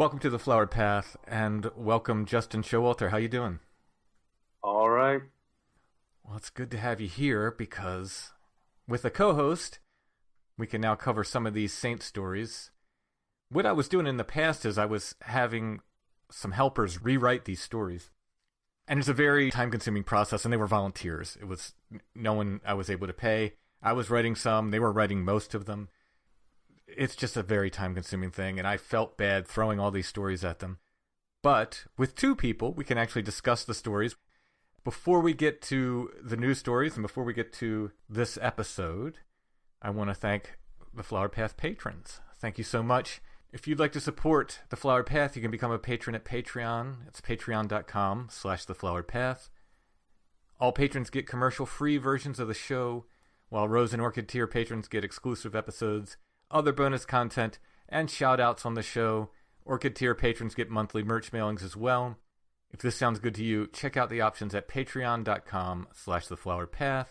Welcome to the Flower Path, and welcome Justin Showalter. How you doing? All right. Well, it's good to have you here because with a co-host, we can now cover some of these saint stories. What I was doing in the past is I was having some helpers rewrite these stories. And it's a very time-consuming process, and they were volunteers. It was no one I was able to pay. I was writing some. They were writing most of them. It's just a very time-consuming thing, and I felt bad throwing all these stories at them. But with two people, we can actually discuss the stories. Before we get to the news stories and before we get to this episode, I want to thank the Flower Path patrons. Thank you so much. If you'd like to support the Flower Path, you can become a patron at Patreon. It's patreon.com/theflowerpath. All patrons get commercial-free versions of the show, while Rose and Orchid tier patrons get exclusive episodes, other bonus content, and shout-outs on the show. Orchid tier patrons get monthly merch mailings as well. If this sounds good to you, check out the options at patreon.com/theflowerpath,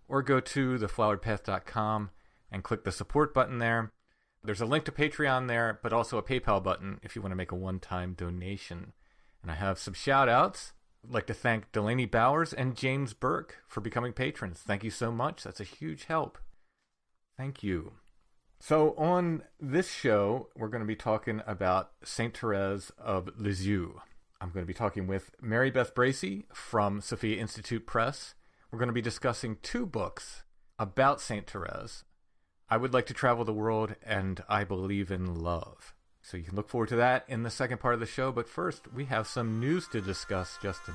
or go to theflowerpath.com and click the support button there. There's a link to Patreon there, but also a PayPal button if you want to make a one-time donation. And I have some shout-outs. I'd like to thank Delaney Bowers and James Burke for becoming patrons. Thank you so much. That's a huge help. Thank you. So on this show, we're going to be talking about Saint Thérèse of Lisieux. I'm going to be talking with Mary Beth Bracy from Sophia Institute Press. We're going to be discussing two books about Saint Thérèse. I Would Like to Travel the World and I Believe in Love. So you can look forward to that in the second part of the show. But first, we have some news to discuss, Justin.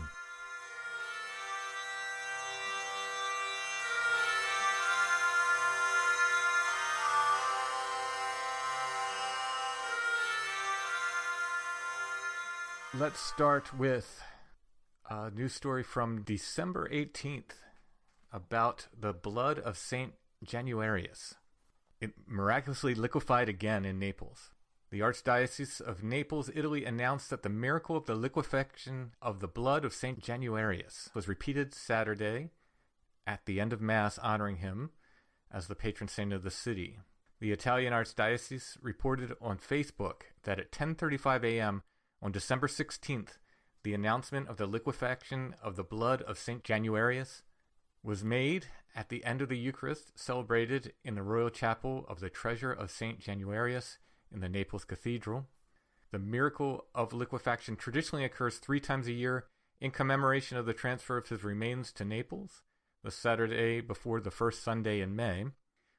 Let's start with a news story from December 18th about the blood of Saint Januarius. It miraculously liquefied again in Naples. The Archdiocese of Naples, Italy, announced that the miracle of the liquefaction of the blood of Saint Januarius was repeated Saturday at the end of Mass, honoring him as the patron saint of the city. The Italian Archdiocese reported on Facebook that at 10:35 a.m. on December 16th, the announcement of the liquefaction of the blood of Saint Januarius was made at the end of the Eucharist, celebrated in the Royal Chapel of the Treasure of Saint Januarius in the Naples Cathedral. The miracle of liquefaction traditionally occurs 3 times a year in commemoration of the transfer of his remains to Naples, the Saturday before the first Sunday in May,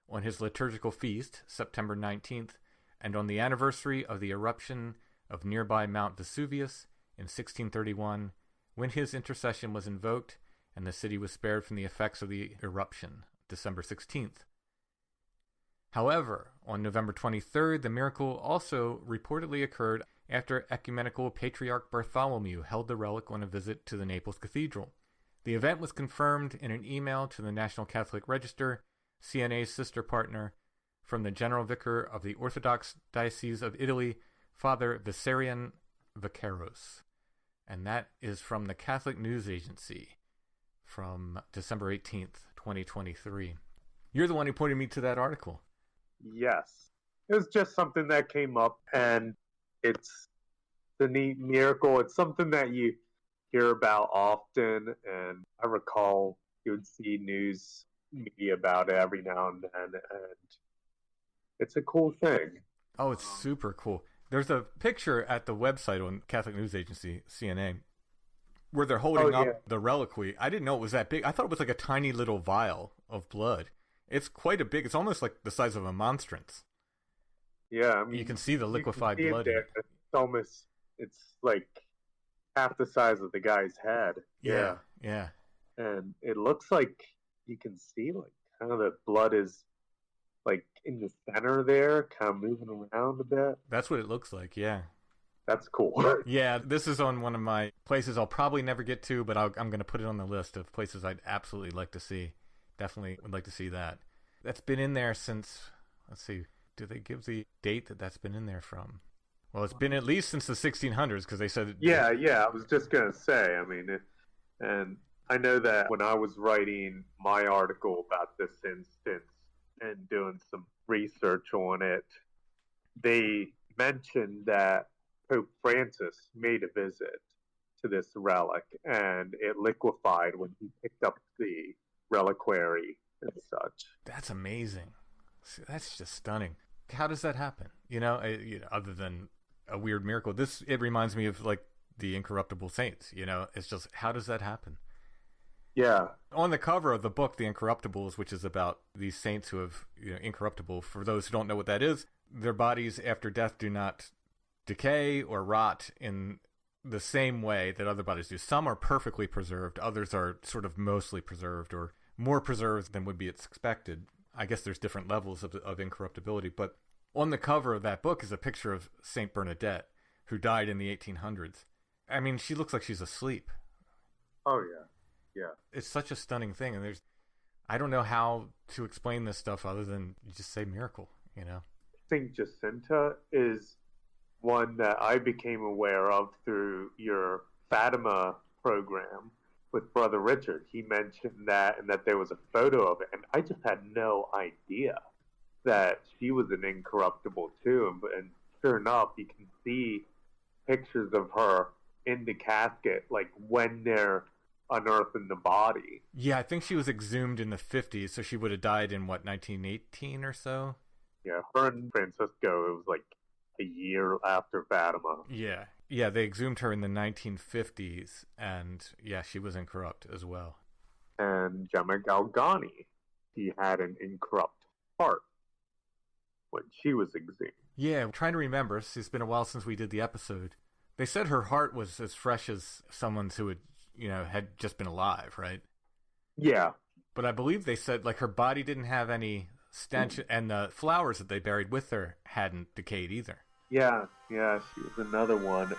on his liturgical feast, September 19th, and on the anniversary of the eruption of nearby Mount Vesuvius in 1631, when his intercession was invoked and the city was spared from the effects of the eruption, December 16th. However, on November 23rd, the miracle also reportedly occurred after Ecumenical Patriarch Bartholomew held the relic on a visit to the Naples Cathedral. The event was confirmed in an email to the National Catholic Register, CNA's sister partner, from the General Vicar of the Orthodox Diocese of Italy, Father Vissarion Vaqueros. And that is from the Catholic News Agency from December 18th, 2023. You're the one who pointed me to that article. Yes. It was just something that came up, and it's the neat miracle. It's something that you hear about often, and I recall you would see news media about it every now and then, and it's a cool thing. Oh, it's super cool. There's a picture at the website on Catholic News Agency, CNA, where they're holding up the reliquary. I didn't know it was that big. I thought it was like a tiny little vial of blood. It's quite a big, it's almost like the size of a monstrance. Yeah, I mean, you can see the liquefied blood. It's like half the size of the guy's head. Yeah. And it looks like you can see like kind of the blood is like in the center there, kind of moving around a bit. That's what it looks like, yeah. That's cool. Yeah, this is on one of my places I'll probably never get to, but I'm going to put it on the list of places I'd absolutely like to see. Definitely would like to see that. That's been in there since, let's see, do they give the date that that's been in there from? Well, it's been at least since the 1600s, because they said... Yeah, I was just going to say, I mean, and I know that when I was writing my article about this instance and doing some research on it, they mentioned that Pope Francis made a visit to this relic, and it liquefied when he picked up the reliquary and such. That's amazing. That's just stunning. How does that happen? Other than a weird miracle, it reminds me of like the Incorruptible Saints. It's just, how does that happen? Yeah. On the cover of the book, The Incorruptibles, which is about these saints who have, incorruptible, for those who don't know what that is, their bodies after death do not decay or rot in the same way that other bodies do. Some are perfectly preserved. Others are sort of mostly preserved or more preserved than would be expected. I guess there's different levels of incorruptibility. But on the cover of that book is a picture of Saint Bernadette, who died in the 1800s. I mean, she looks like she's asleep. Oh, yeah. Yeah. It's such a stunning thing. And I don't know how to explain this stuff other than you just say miracle, Saint Jacinta is one that I became aware of through your Fatima program with Brother Richard. He mentioned that, and that there was a photo of it, and I just had no idea that she was an incorruptible too. And sure enough, you can see pictures of her in the casket, like when they're unearthing the body. Yeah, I think she was exhumed in the 50s, so she would have died in, 1918 or so? Yeah, her and Francisco, it was like a year after Fatima. Yeah, they exhumed her in the 1950s, and yeah, she was incorrupt as well. And Gemma Galgani, she had an incorrupt heart when she was exhumed. Yeah, I'm trying to remember. It's been a while since we did the episode. They said her heart was as fresh as someone's who had just been alive, right? Yeah. But I believe they said, like, her body didn't have any stench, and the flowers that they buried with her hadn't decayed either. Yeah, she was another one.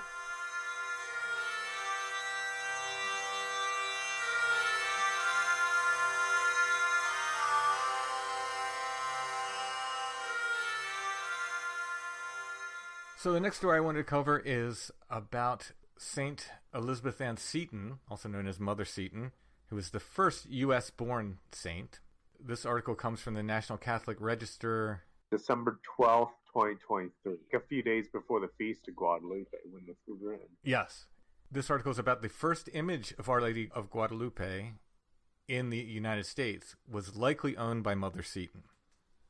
So the next story I wanted to cover is about Saint Elizabeth Ann Seton, also known as Mother Seton, who was the first U.S.-born saint. This article comes from the National Catholic Register. December 12th, 2023, a few days before the Feast of Guadalupe, when this was written. Yes. This article is about the first image of Our Lady of Guadalupe in the United States was likely owned by Mother Seton.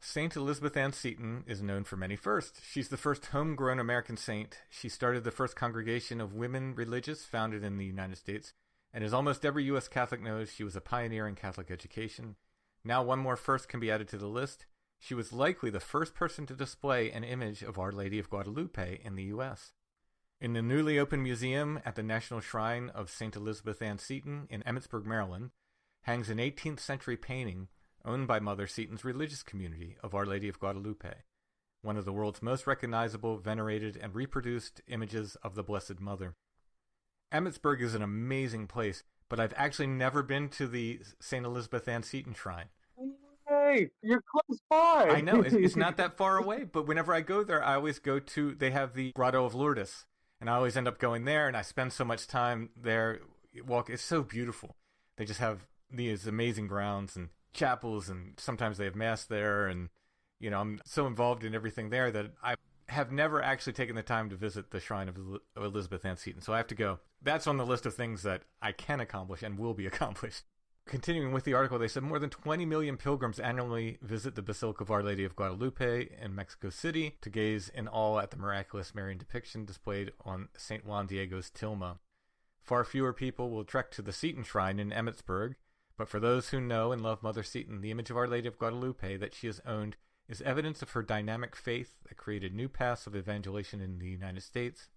Saint Elizabeth Ann Seton is known for many firsts. She's the first homegrown American saint. She started the first congregation of women religious founded in the United States, and as almost every U.S. Catholic knows, she was a pioneer in Catholic education. Now one more first can be added to the list. She was likely the first person to display an image of Our Lady of Guadalupe in the U.S. In the newly opened museum at the National Shrine of St. Elizabeth Ann Seton in Emmitsburg, Maryland, hangs an 18th century painting owned by Mother Seton's religious community of Our Lady of Guadalupe, one of the world's most recognizable, venerated, and reproduced images of the Blessed Mother. Emmitsburg is an amazing place, but I've actually never been to the St. Elizabeth Ann Seton Shrine. Hey, you're close by. I know, it's not that far away, but whenever I go there, I always go to, they have the Grotto of Lourdes, and I always end up going there, and I spend so much time there. It's so beautiful. They just have these amazing grounds and chapels, and sometimes they have mass there, and I'm so involved in everything there that I have never actually taken the time to visit the shrine of Elizabeth Ann Seton, so I have to go. That's on the list of things that I can accomplish and will be accomplished. Continuing with the article, they said more than 20 million pilgrims annually visit the Basilica of Our Lady of Guadalupe in Mexico City to gaze in awe at the miraculous Marian depiction displayed on St. Juan Diego's tilma. Far fewer people will trek to the Seton Shrine in Emmitsburg, but for those who know and love Mother Seton, the image of Our Lady of Guadalupe that she has owned is evidence of her dynamic faith that created new paths of evangelization in the United States.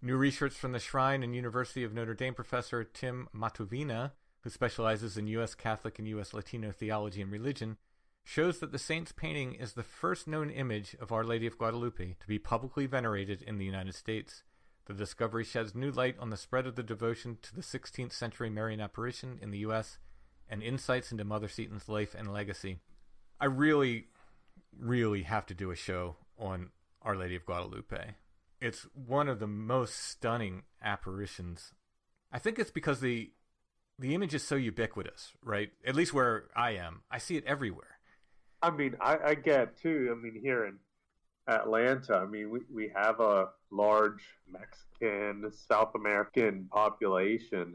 New research from the Shrine and University of Notre Dame professor Tim Matuvina, who specializes in U.S. Catholic and U.S. Latino theology and religion, shows that the saint's painting is the first known image of Our Lady of Guadalupe to be publicly venerated in the United States. The discovery sheds new light on the spread of the devotion to the 16th century Marian apparition in the U.S. and insights into Mother Seton's life and legacy. I really, really have to do a show on Our Lady of Guadalupe. It's one of the most stunning apparitions. I think it's because the image is so ubiquitous, right? At least where I am. I see it everywhere. I mean, I get too. I mean, here in Atlanta, I mean, we have a large Mexican, South American population.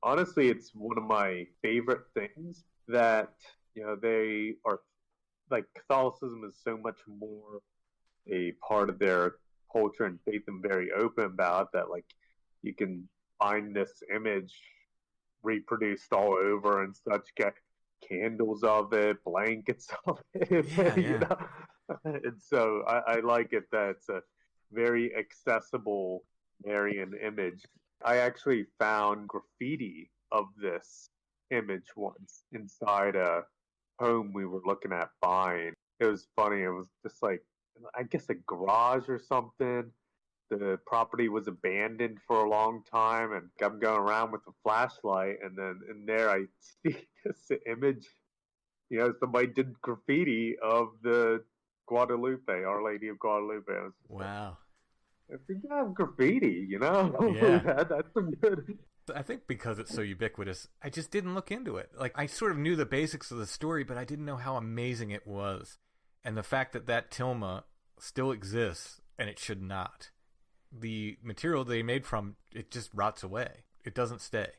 Honestly, it's one of my favorite things that, they are like Catholicism is so much more a part of their culture and faith and very open about that. Like, you can find this image reproduced all over and such, get candles of it, blankets of it, Yeah, you yeah. know. And so I like it that it's a very accessible Marian image. I actually found graffiti of this image once inside a home we were looking at buying. It was funny. It was just like, I guess, a garage or something. The property was abandoned for a long time, and I'm going around with a flashlight, and then in there I see this image. Somebody did graffiti of the Guadalupe, Our Lady of Guadalupe. I was just like, Wow. if you have graffiti, Yeah. that's some good. I think because it's so ubiquitous, I just didn't look into it. Like, I sort of knew the basics of the story, but I didn't know how amazing it was. And the fact that tilma still exists, and it should not. The material they made from it just rots away. It doesn't stay.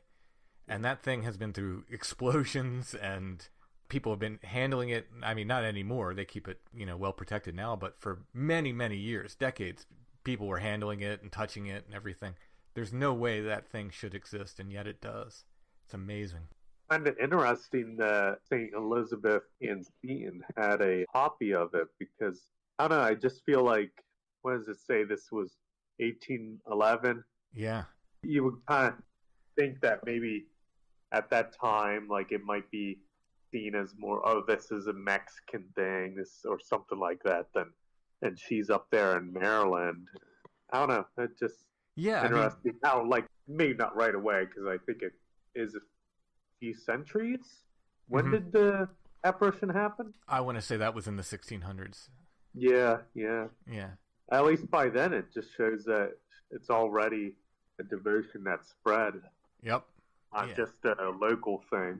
And that thing has been through explosions, and people have been handling it. I mean, not anymore. They keep it, well protected now, but for many, many years, decades, people were handling it and touching it and everything. There's no way that thing should exist, and yet it does. It's amazing. I find it interesting that St. Elizabeth in Seton had a copy of it because, I don't know, I just feel like, what does it say? This was 1811. Yeah. You would kind of think that maybe at that time, like, it might be seen as more, oh, this is a Mexican thing, this or something like that. And she's up there in Maryland. I don't know. It just interesting. Now, like, maybe not right away because I think it is a few centuries. When did the apparition happen? I want to say that was in the 1600s. Yeah. At least by then, it just shows that it's already a devotion that's spread. Yep. Not just a local thing.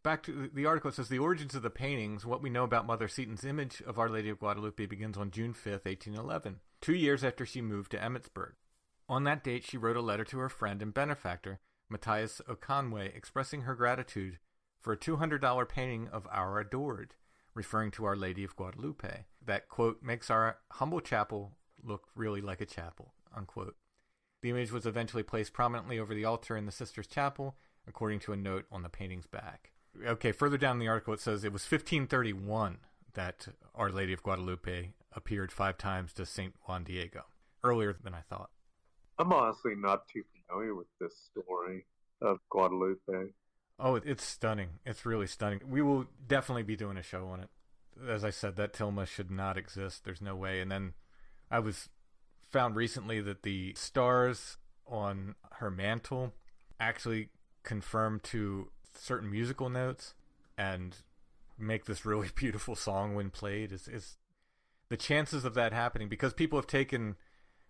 Back to the article, it says, the origins of the paintings, what we know about Mother Seton's image of Our Lady of Guadalupe begins on June 5th, 1811, 2 years after she moved to Emmitsburg. On that date, she wrote a letter to her friend and benefactor, Matthias Oconway, expressing her gratitude for a $200 painting of Our Adored, referring to Our Lady of Guadalupe, that, quote, makes our humble chapel look really like a chapel, unquote. The image was eventually placed prominently over the altar in the Sisters' Chapel, according to a note on the painting's back. Okay, further down in the article it says it was 1531 that Our Lady of Guadalupe appeared 5 times to St. Juan Diego, earlier than I thought. I'm honestly not too familiar with this story of Guadalupe. Oh, it's stunning. It's really stunning. We will definitely be doing a show on it. As I said, that tilma should not exist. There's no way. And then I found recently that the stars on her mantle actually confirm to certain musical notes and make this really beautiful song when played. Is the chances of that happening, because people have taken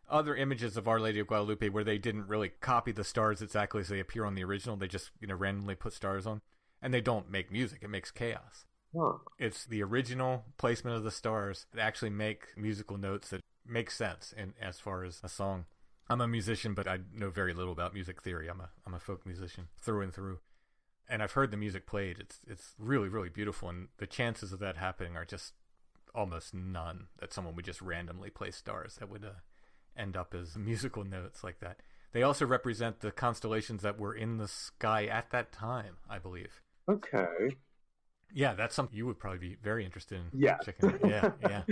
other images of Our Lady of Guadalupe where they didn't really copy the stars exactly as they appear on the original. They just, randomly put stars on, and they don't make music. It makes chaos. Huh. It's the original placement of the stars that actually make musical notes that make sense in as far as a song. I'm a musician, but I know very little about music theory. I'm a folk musician through and through. And I've heard the music played. It's really, really beautiful, and the chances of that happening are just almost none, that someone would just randomly place stars that would end up as musical notes like that. They also represent the constellations that were in the sky at that time, I believe. Okay. Yeah, that's something you would probably be very interested in Yes. checking out. Yeah.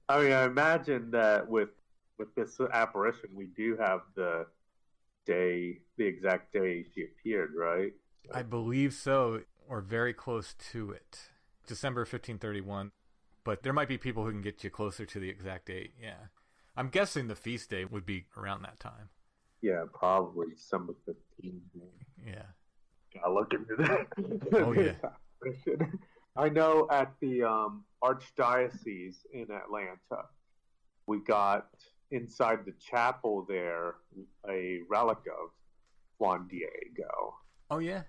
I mean, I imagine that with this apparition, we do have the exact day she appeared, right? I believe so, or very close to it. December 1531. But there might be people who can get you closer to the exact date, yeah. I'm guessing the feast day would be around that time. Yeah, probably December 15th. Yeah. Gotta look into that. Oh, yeah. I know at the Archdiocese in Atlanta, we got inside the chapel there a relic of Juan Diego. Oh, yeah?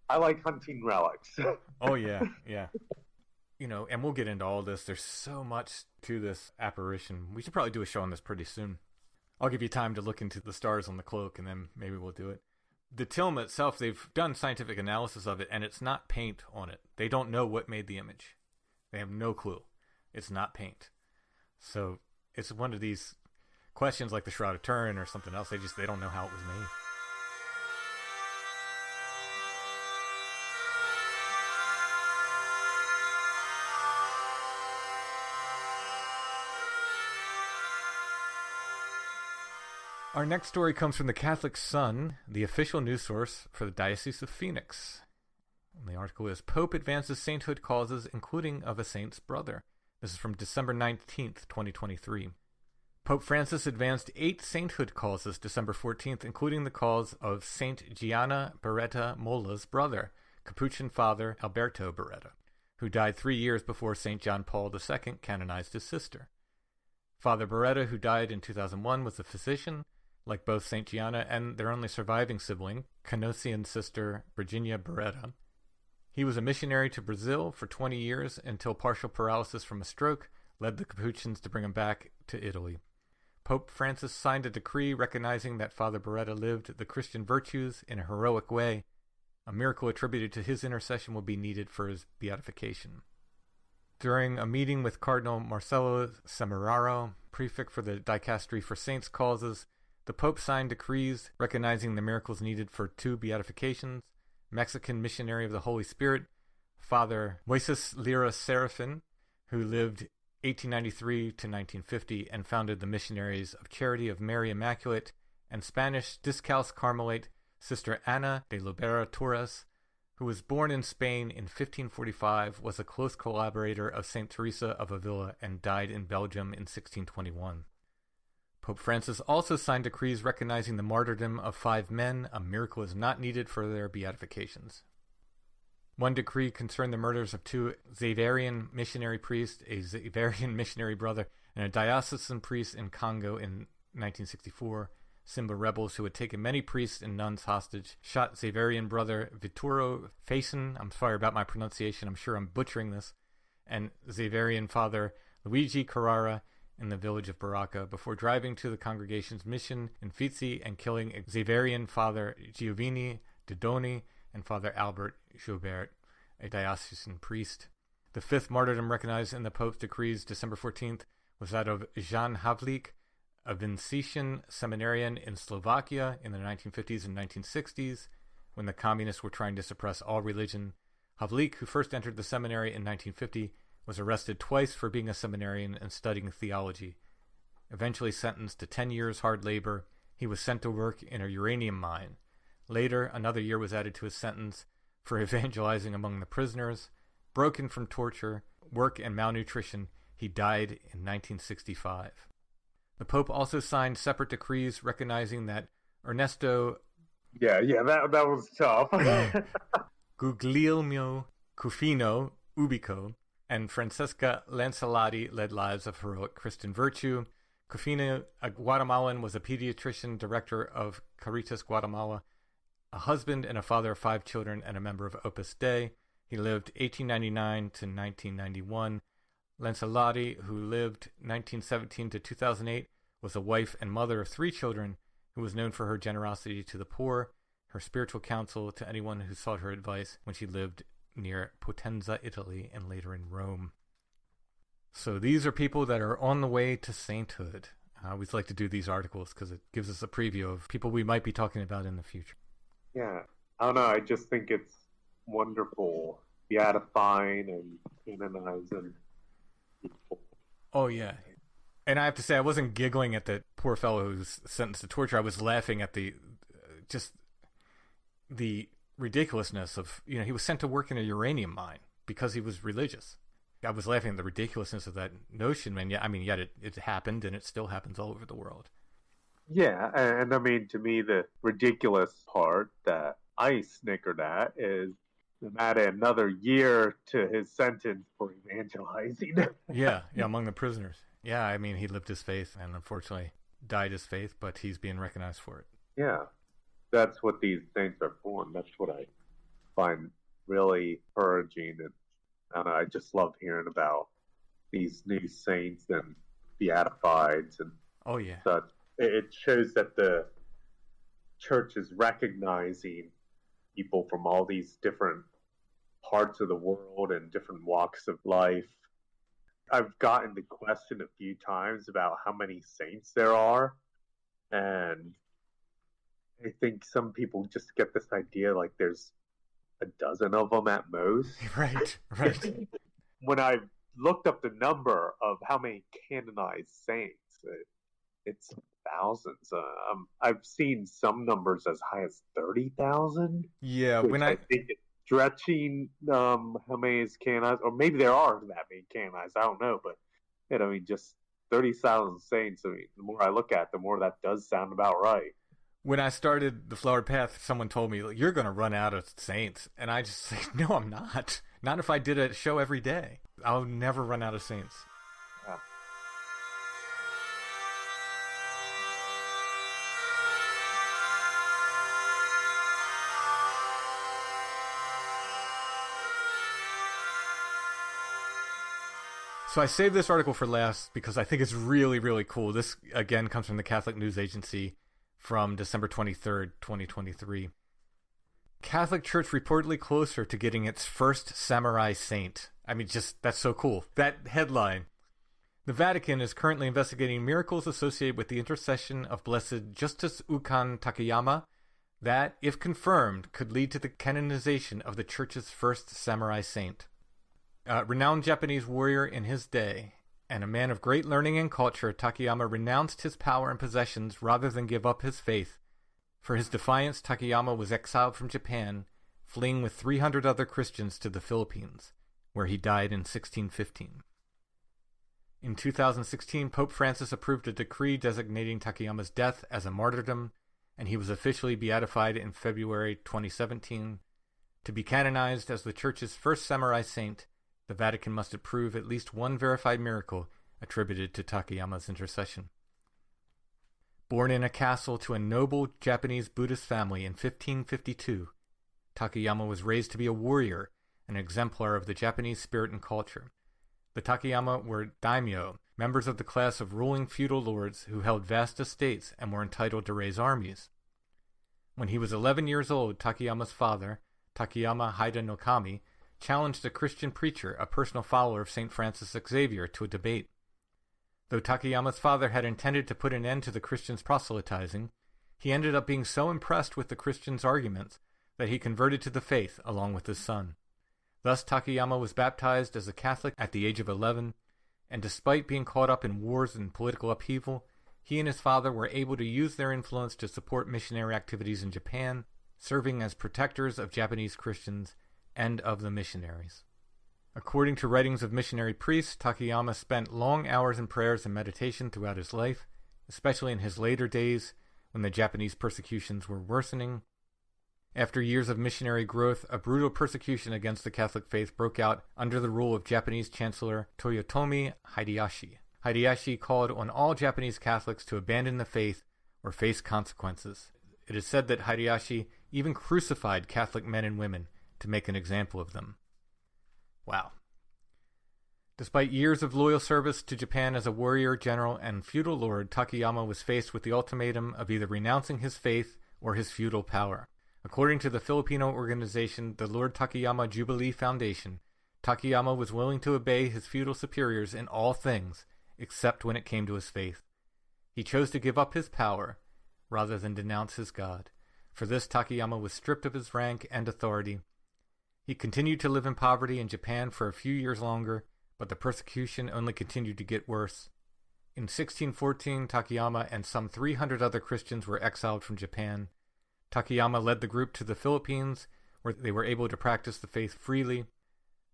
I like hunting relics. Oh, yeah. and we'll get into all this. There's so much to this apparition. We should probably do a show on this pretty soon. I'll give you time to look into the stars on the cloak, and then maybe we'll do it. The tilma itself, they've done scientific analysis of it, and it's not paint on it. They don't know what made the image. They have no clue. It's not paint. So it's one of these questions like the Shroud of Turin or something else. They don't know how it was made. Our next story comes from the Catholic Sun, the official news source for the Diocese of Phoenix. And the article is, Pope advances sainthood causes, including of a saint's brother. This is from December 19th, 2023. Pope Francis advanced 8 sainthood causes December 14th, including the cause of Saint Gianna Beretta Molla's brother, Capuchin Father Alberto Beretta, who died 3 years before Saint John Paul II canonized his sister. Father Beretta, who died in 2001, was a physician, like both Saint Gianna and their only surviving sibling, Canossian sister Virginia Beretta. He was a missionary to Brazil for 20 years until partial paralysis from a stroke led the Capuchins to bring him back to Italy. Pope Francis signed a decree recognizing that Father Beretta lived the Christian virtues in a heroic way. A miracle attributed to his intercession will be needed for his beatification. During a meeting with Cardinal Marcello Semeraro, prefect for the Dicastery for Saints' Causes, the Pope signed decrees recognizing the miracles needed for 2 beatifications: Mexican missionary of the Holy Spirit, Father Moises Lira Serafin, who lived 1893 to 1950 and founded the Missionaries of Charity of Mary Immaculate, and Spanish Discalced Carmelite Sister Ana de Lobera Torres, who was born in Spain in 1545, was a close collaborator of Saint Teresa of Avila, and died in Belgium in 1621. Pope Francis also signed decrees recognizing the martyrdom of 5 men. A miracle is not needed for their beatifications. One decree concerned the murders of 2 Xaverian missionary priests, a Xaverian missionary brother, and a diocesan priest in Congo in 1964. Simba rebels who had taken many priests and nuns hostage shot Xaverian brother Vittorio Faison, I'm sorry about my pronunciation, I'm sure I'm butchering this, and Xaverian father Luigi Carrara in the village of Baracca before driving to the congregation's mission in Fizi and killing Xaverian Father Giovanni Didoni and Father Albert Joubert, a diocesan priest. The 5th martyrdom recognized in the Pope's decrees December 14th was that of Jan Havlik, a Vincentian seminarian in Slovakia in the 1950s and 1960s, when the communists were trying to suppress all religion. Havlik, who first entered the seminary in 1950, was arrested twice for being a seminarian and studying theology. Eventually sentenced to 10 years hard labor, he was sent to work in a uranium mine. Later, another year was added to his sentence for evangelizing among the prisoners. Broken from torture, work, and malnutrition, he died in 1965. The Pope also signed separate decrees recognizing that Ernesto... that was tough. Guglielmo Cufino Ubico and Francesca Lancelotti led lives of heroic Christian virtue. Cufino, a Guatemalan, was a pediatrician, director of Caritas Guatemala, a husband and a father of 5 children, and a member of Opus Dei. He lived 1899 to 1991. Lancelotti, who lived 1917 to 2008, was a wife and mother of 3 children who was known for her generosity to the poor, her spiritual counsel to anyone who sought her advice when she lived near Potenza, Italy, and later in Rome. So these are people that are on the way to sainthood. I always like to do these articles because it gives us a preview of people we might be talking about in the future. Yeah, I don't know. I just think it's wonderful, beatifying and canonizing people. Oh, yeah. And I have to say, I wasn't giggling at the poor fellow who was sentenced to torture. I was laughing at the ridiculousness of, he was sent to work in a uranium mine because he was religious. I was laughing at the ridiculousness of that notion, and yet it happened, and it still happens all over the world. Yeah, and I mean, to me, the ridiculous part that I snickered at is added another year to his sentence for evangelizing. yeah, among the prisoners. Yeah, I mean, he lived his faith and unfortunately died his faith, but he's being recognized for it. Yeah, that's what these saints are for, and that's what I find really encouraging. And And I just love hearing about these new saints and beatifieds and Oh, yeah. such. It shows that the church is recognizing people from all these different parts of the world and different walks of life. I've gotten the question a few times about how many saints there are, and I think some people just get this idea like there's a dozen of them at most. Right. When I looked up the number of how many canonized saints, it's thousands. I've seen some numbers as high as 30,000. Yeah, which I think it's stretching how many is canonized, or maybe there are that many canonized. I don't know, but I mean, just 30,000 saints. I mean, the more I look at, the more that does sound about right. When I started the Flowered Path, someone told me, you're going to run out of saints. And I just say, no, I'm not. Not if I did a show every day. I'll never run out of saints. Yeah. So I saved this article for last because I think it's really, really cool. This, again, comes from the Catholic News Agency from December 23rd, 2023. Catholic Church reportedly closer to getting its first samurai saint. I mean, just, that's so cool. That headline. The Vatican is currently investigating miracles associated with the intercession of Blessed Justus Ukan Takayama that, if confirmed, could lead to the canonization of the Church's first samurai saint. A renowned Japanese warrior in his day, and a man of great learning and culture, Takayama renounced his power and possessions rather than give up his faith. For his defiance, Takayama was exiled from Japan, fleeing with 300 other Christians to the Philippines, where he died in 1615. In 2016, Pope Francis approved a decree designating Takayama's death as a martyrdom, and he was officially beatified in February 2017. To be canonized as the Church's first samurai saint, the Vatican must approve at least one verified miracle attributed to Takayama's intercession. Born in a castle to a noble Japanese Buddhist family in 1552, Takayama was raised to be a warrior, an exemplar of the Japanese spirit and culture. The Takayama were daimyo, members of the class of ruling feudal lords who held vast estates and were entitled to raise armies. When he was 11 years old, Takayama's father, Takayama Haida no Kami, challenged a Christian preacher, a personal follower of St. Francis Xavier, to a debate. Though Takayama's father had intended to put an end to the Christians' proselytizing, he ended up being so impressed with the Christians' arguments that he converted to the faith along with his son. Thus Takayama was baptized as a Catholic at the age of 11, and despite being caught up in wars and political upheaval, he and his father were able to use their influence to support missionary activities in Japan, serving as protectors of Japanese Christians and of the missionaries. According to writings of missionary priests, Takayama spent long hours in prayers and meditation throughout his life, especially in his later days when the Japanese persecutions were worsening. After years of missionary growth, a brutal persecution against the Catholic faith broke out under the rule of Japanese Chancellor Toyotomi Hideyoshi. Hideyoshi called on all Japanese Catholics to abandon the faith or face consequences. It is said that Hideyoshi even crucified Catholic men and women to make an example of them. Wow. Despite years of loyal service to Japan as a warrior, general, and feudal lord, Takayama was faced with the ultimatum of either renouncing his faith or his feudal power. According to the Filipino organization, the Lord Takayama Jubilee Foundation, Takayama was willing to obey his feudal superiors in all things, except when it came to his faith. He chose to give up his power, rather than denounce his God. For this, Takayama was stripped of his rank and authority. He continued to live in poverty in Japan for a few years longer, but the persecution only continued to get worse. In 1614, Takayama and some 300 other Christians were exiled from Japan. Takayama led the group to the Philippines, where they were able to practice the faith freely.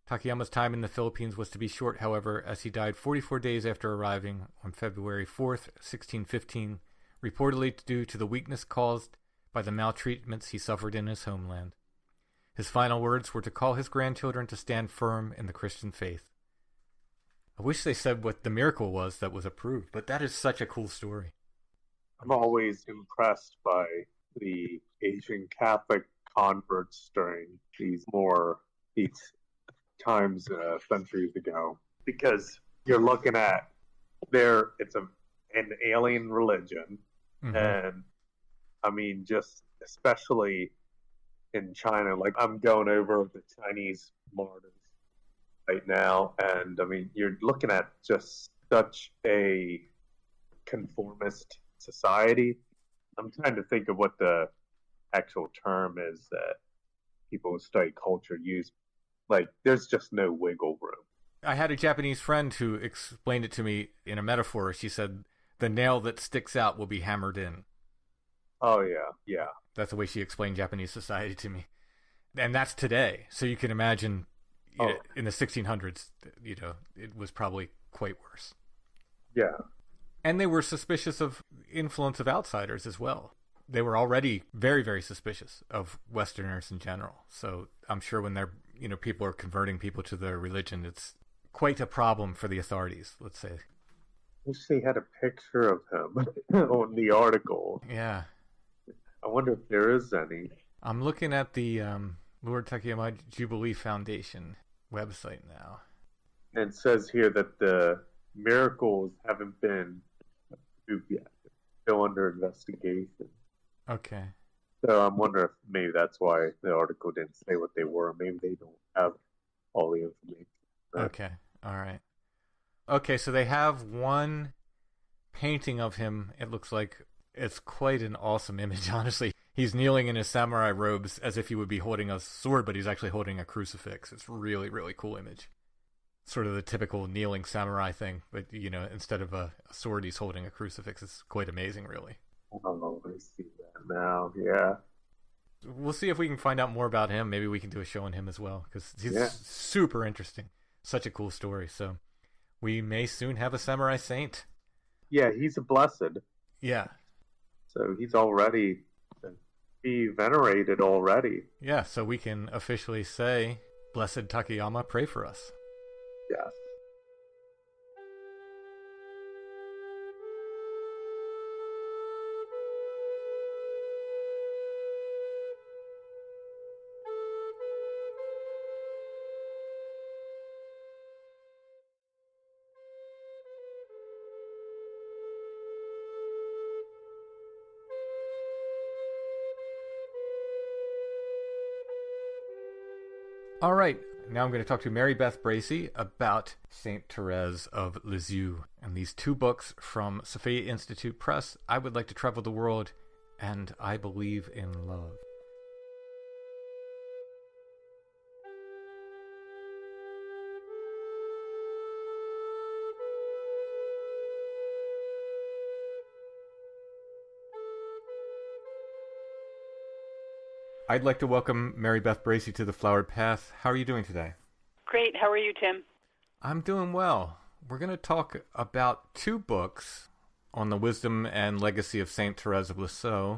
Takayama's time in the Philippines was to be short, however, as he died 44 days after arriving on February 4th, 1615, reportedly due to the weakness caused by the maltreatments he suffered in his homeland. His final words were to call his grandchildren to stand firm in the Christian faith. I wish they said what the miracle was that was approved, but that is such a cool story. I'm always impressed by the Asian Catholic converts during these times centuries ago, because you're looking at it's an alien religion, and I mean, just especially in China, like I'm going over the Chinese martyrs right now, and I mean, you're looking at just such a conformist society. I'm trying to think of what the actual term is that people who study culture use. Like, there's just no wiggle room. I had a Japanese friend who explained it to me in a metaphor. She said, the nail that sticks out will be hammered in. Oh, yeah, yeah. That's the way she explained Japanese society to me. And that's today. So you can imagine in the 1600s, it was probably quite worse. Yeah. And they were suspicious of influence of outsiders as well. They were already very, very suspicious of Westerners in general. So I'm sure when they're, people are converting people to their religion, it's quite a problem for the authorities, let's say. I wish they had a picture of him on the article. Yeah. I wonder if there is any. I'm looking at the Lord Takayama Jubilee Foundation website now. And it says here that the miracles haven't been proved yet. They're still under investigation. Okay. So I'm wondering if maybe that's why the article didn't say what they were. Maybe they don't have all the information. Okay. All right. Okay, so they have one painting of him. It looks like it's quite an awesome image, honestly. He's kneeling in his samurai robes as if he would be holding a sword, but he's actually holding a crucifix. It's really, really cool image. Sort of the typical kneeling samurai thing, but, instead of a sword, he's holding a crucifix. It's quite amazing, really. Oh, I see that now, yeah. We'll see if we can find out more about him. Maybe we can do a show on him as well, because he's super interesting. Such a cool story. So we may soon have a samurai saint. Yeah, he's a blessed. Yeah. So he's already be venerated already. Yeah, so we can officially say, Blessed Takayama, pray for us. Yes. All right, now I'm going to talk to Mary Beth Bracy about Saint Thérèse of Lisieux and these two books from Sophia Institute Press, I Would Like to Travel the World, and I Believe in Love. I'd like to welcome Mary Beth Bracy to the Flowered Path. How are you doing today? Great. How are you, Tim? I'm doing well. We're going to talk about two books on the wisdom and legacy of Saint Thérèse of Lisieux.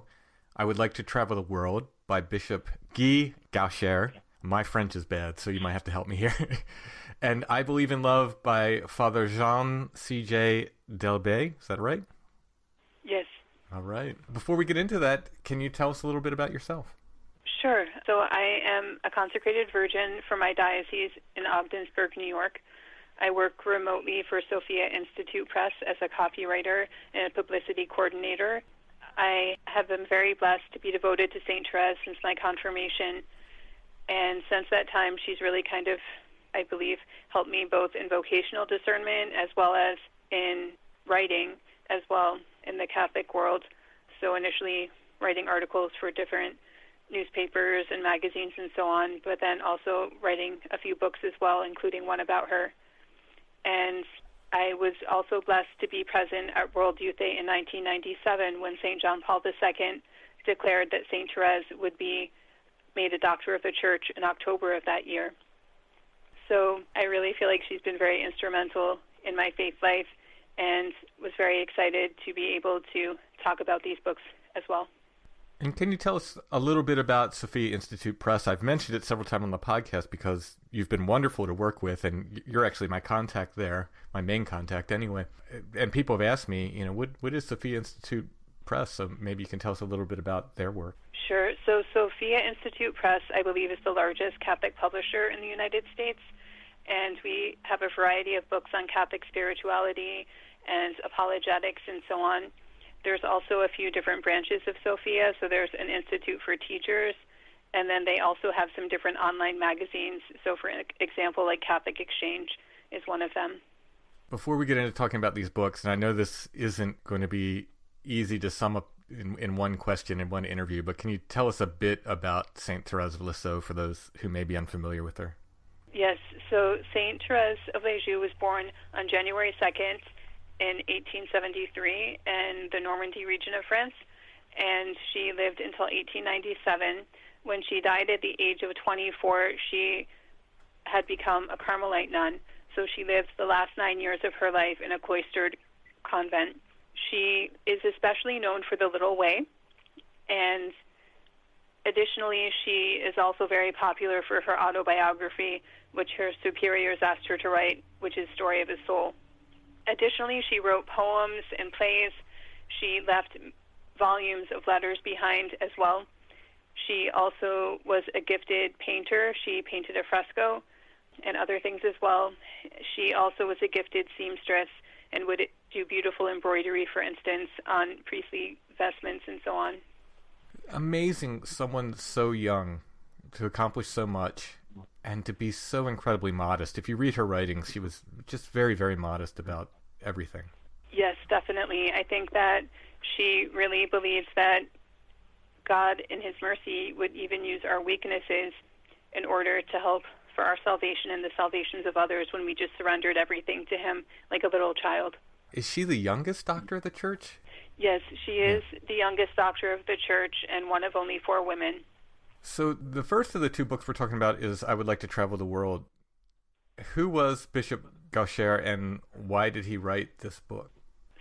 I Would Like to Travel the World by Bishop Guy Gaucher. My French is bad, so you might have to help me here. And I Believe in Love by Father Jean C.J. Delbé. Is that right? Yes. All right. Before we get into that, can you tell us a little bit about yourself? Sure. So I am a consecrated virgin for my diocese in Ogdensburg, New York. I work remotely for Sophia Institute Press as a copywriter and a publicity coordinator. I have been very blessed to be devoted to Saint Thérèse since my confirmation. And since that time, she's really kind of, I believe, helped me both in vocational discernment as well as in writing as well in the Catholic world. So initially writing articles for different newspapers and magazines and so on, but then also writing a few books as well, including one about her. And I was also blessed to be present at World Youth Day in 1997 when St. John Paul II declared that St. Thérèse would be made a Doctor of the Church in October of that year. So I really feel like she's been very instrumental in my faith life and was very excited to be able to talk about these books as well. And can you tell us a little bit about Sophia Institute Press? I've mentioned it several times on the podcast because you've been wonderful to work with, and you're actually my contact there, my main contact anyway. And people have asked me, what is Sophia Institute Press? So maybe you can tell us a little bit about their work. Sure. So Sophia Institute Press, I believe, is the largest Catholic publisher in the United States. and we have a variety of books on Catholic spirituality and apologetics and so on. There's also a few different branches of Sophia, so there's an institute for teachers, and then they also have some different online magazines. So for example, like Catholic Exchange is one of them. Before we get into talking about these books, and I know this isn't going to be easy to sum up in one question in one interview, but can you tell us a bit about Saint Thérèse of Lisieux for those who may be unfamiliar with her? Yes, so Saint Thérèse of Lisieux was born on January 2nd in 1873 in the Normandy region of France, and she lived until 1897. When she died at the age of 24, she had become a Carmelite nun, so she lived the last 9 years of her life in a cloistered convent. She is especially known for the Little Way, and additionally, she is also very popular for her autobiography, which her superiors asked her to write, which is Story of His Soul. Additionally, she wrote poems and plays. She left volumes of letters behind as well. She also was a gifted painter. She painted a fresco and other things as well. She also was a gifted seamstress and would do beautiful embroidery, for instance, on priestly vestments and so on. Amazing, someone so young to accomplish so much and to be so incredibly modest. If you read her writings, she was just very, very modest about everything. Yes, definitely. I think that she really believes that God, in His mercy, would even use our weaknesses in order to help for our salvation and the salvations of others when we just surrendered everything to Him like a little child. Is she the youngest doctor of the church? Yes, she is the youngest doctor of the church and one of only 4 women. So the first of the 2 books we're talking about is I Would Like to Travel the World. Who was Bishop Gaucher and why did he write this book?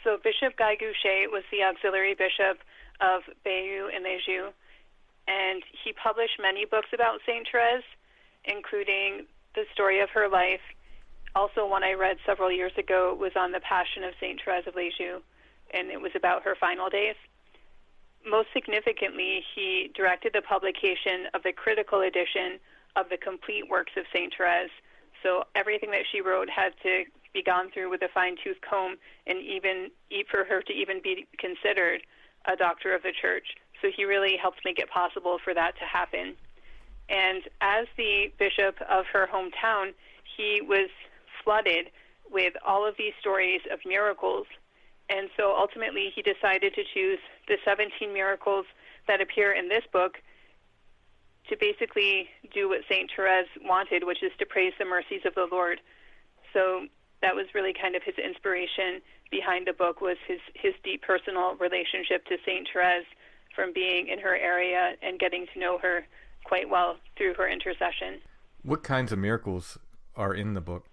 So Bishop Guy Goucher was the auxiliary bishop of Bayeux and Lisieux, and he published many books about Saint Thérèse, including the story of her life. Also, one I read several years ago was on the Passion of Saint Thérèse of Lisieux, and it was about her final days. Most significantly, he directed the publication of the critical edition of the complete works of Saint Thérèse. So everything that she wrote had to be gone through with a fine-tooth comb, and even for her to even be considered a doctor of the church. So he really helped make it possible for that to happen. And as the bishop of her hometown, he was flooded with all of these stories of miracles. And so ultimately he decided to choose the 17 miracles that appear in this book to basically do what Saint Thérèse wanted, which is to praise the mercies of the Lord. So that was really kind of his inspiration behind the book, was his deep personal relationship to Saint Thérèse from being in her area and getting to know her quite well through her intercession. What kinds of miracles are in the book?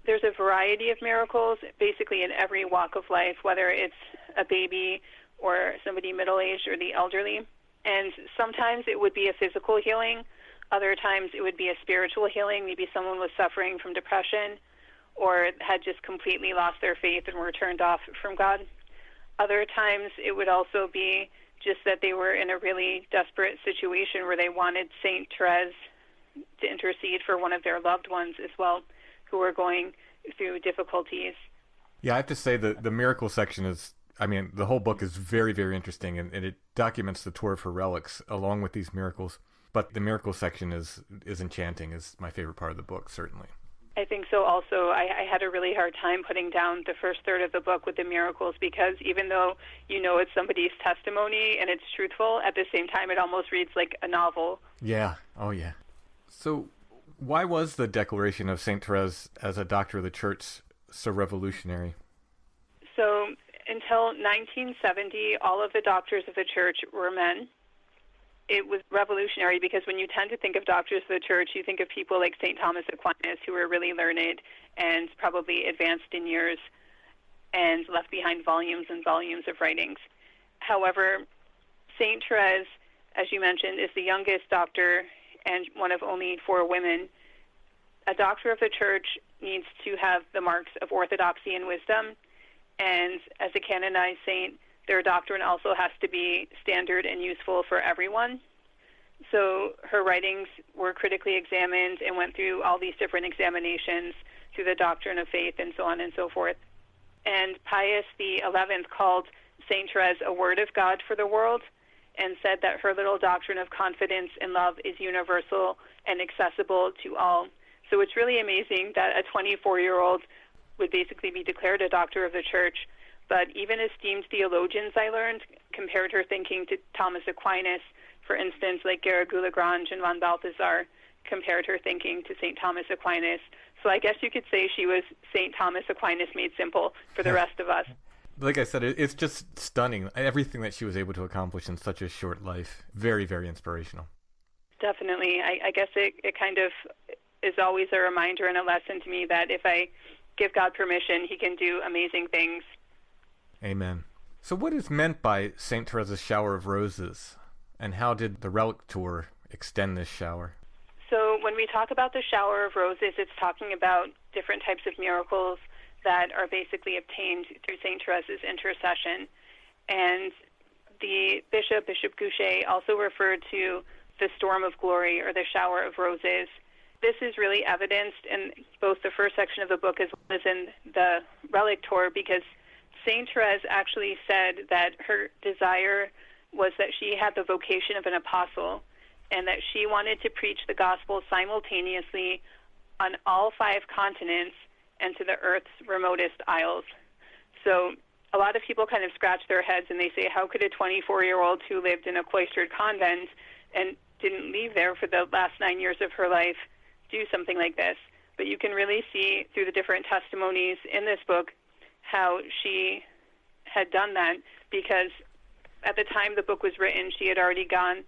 There's a variety of miracles, basically in every walk of life, whether it's a baby or somebody middle-aged or the elderly. And sometimes it would be a physical healing. Other times it would be a spiritual healing. Maybe someone was suffering from depression or had just completely lost their faith and were turned off from God. Other times it would also be just that they were in a really desperate situation where they wanted Saint Thérèse to intercede for one of their loved ones as well, who were going through difficulties. Yeah, I have to say the miracle section is, I mean, the whole book is very, very interesting, and it documents the tour of her relics along with these miracles. But the miracle section is enchanting, is my favorite part of the book, certainly. I think so also. I had a really hard time putting down the first third of the book with the miracles, because even though you know it's somebody's testimony and it's truthful, at the same time it almost reads like a novel. Yeah, oh yeah. So why was the declaration of Saint Thérèse as a doctor of the church so revolutionary? So until 1970, all of the doctors of the church were men. It was revolutionary because when you tend to think of doctors of the church, you think of people like St. Thomas Aquinas, who were really learned and probably advanced in years and left behind volumes and volumes of writings. However, St. Thérèse, as you mentioned, is the youngest doctor and one of only 4 women. A doctor of the church needs to have the marks of orthodoxy and wisdom, and as a canonized saint, their doctrine also has to be standard and useful for everyone. So her writings were critically examined and went through all these different examinations through the doctrine of faith and so on and so forth. And Pius XI called Saint Therese a word of God for the world and said that her little doctrine of confidence and love is universal and accessible to all. So it's really amazing that a 24-year-old would basically be declared a doctor of the church, but even esteemed theologians, I learned, compared her thinking to Thomas Aquinas. For instance, like Garrigou-Lagrange and von Balthasar compared her thinking to St. Thomas Aquinas. So I guess you could say she was St. Thomas Aquinas made simple for the rest of us. Like I said, it's just stunning, everything that she was able to accomplish in such a short life. Very, very inspirational. Definitely. I guess it kind of is always a reminder and a lesson to me that if I give God permission, he can do amazing things. Amen. So what is meant by St. Therese's shower of roses, and how did the relic tour extend this shower? So when we talk about the shower of roses, it's talking about different types of miracles that are basically obtained through St. Therese's intercession. And the Bishop Goucher, also referred to the storm of glory or the shower of roses. This is really evidenced in both the first section of the book as well as in the relic tour, because St. Therese actually said that her desire was that she had the vocation of an apostle and that she wanted to preach the gospel simultaneously on all 5 continents and to the earth's remotest isles. So a lot of people kind of scratch their heads and they say, how could a 24-year-old who lived in a cloistered convent and didn't leave there for the last 9 years of her life do something like this? But you can really see through the different testimonies in this book how she had done that, because at the time the book was written, she had already gone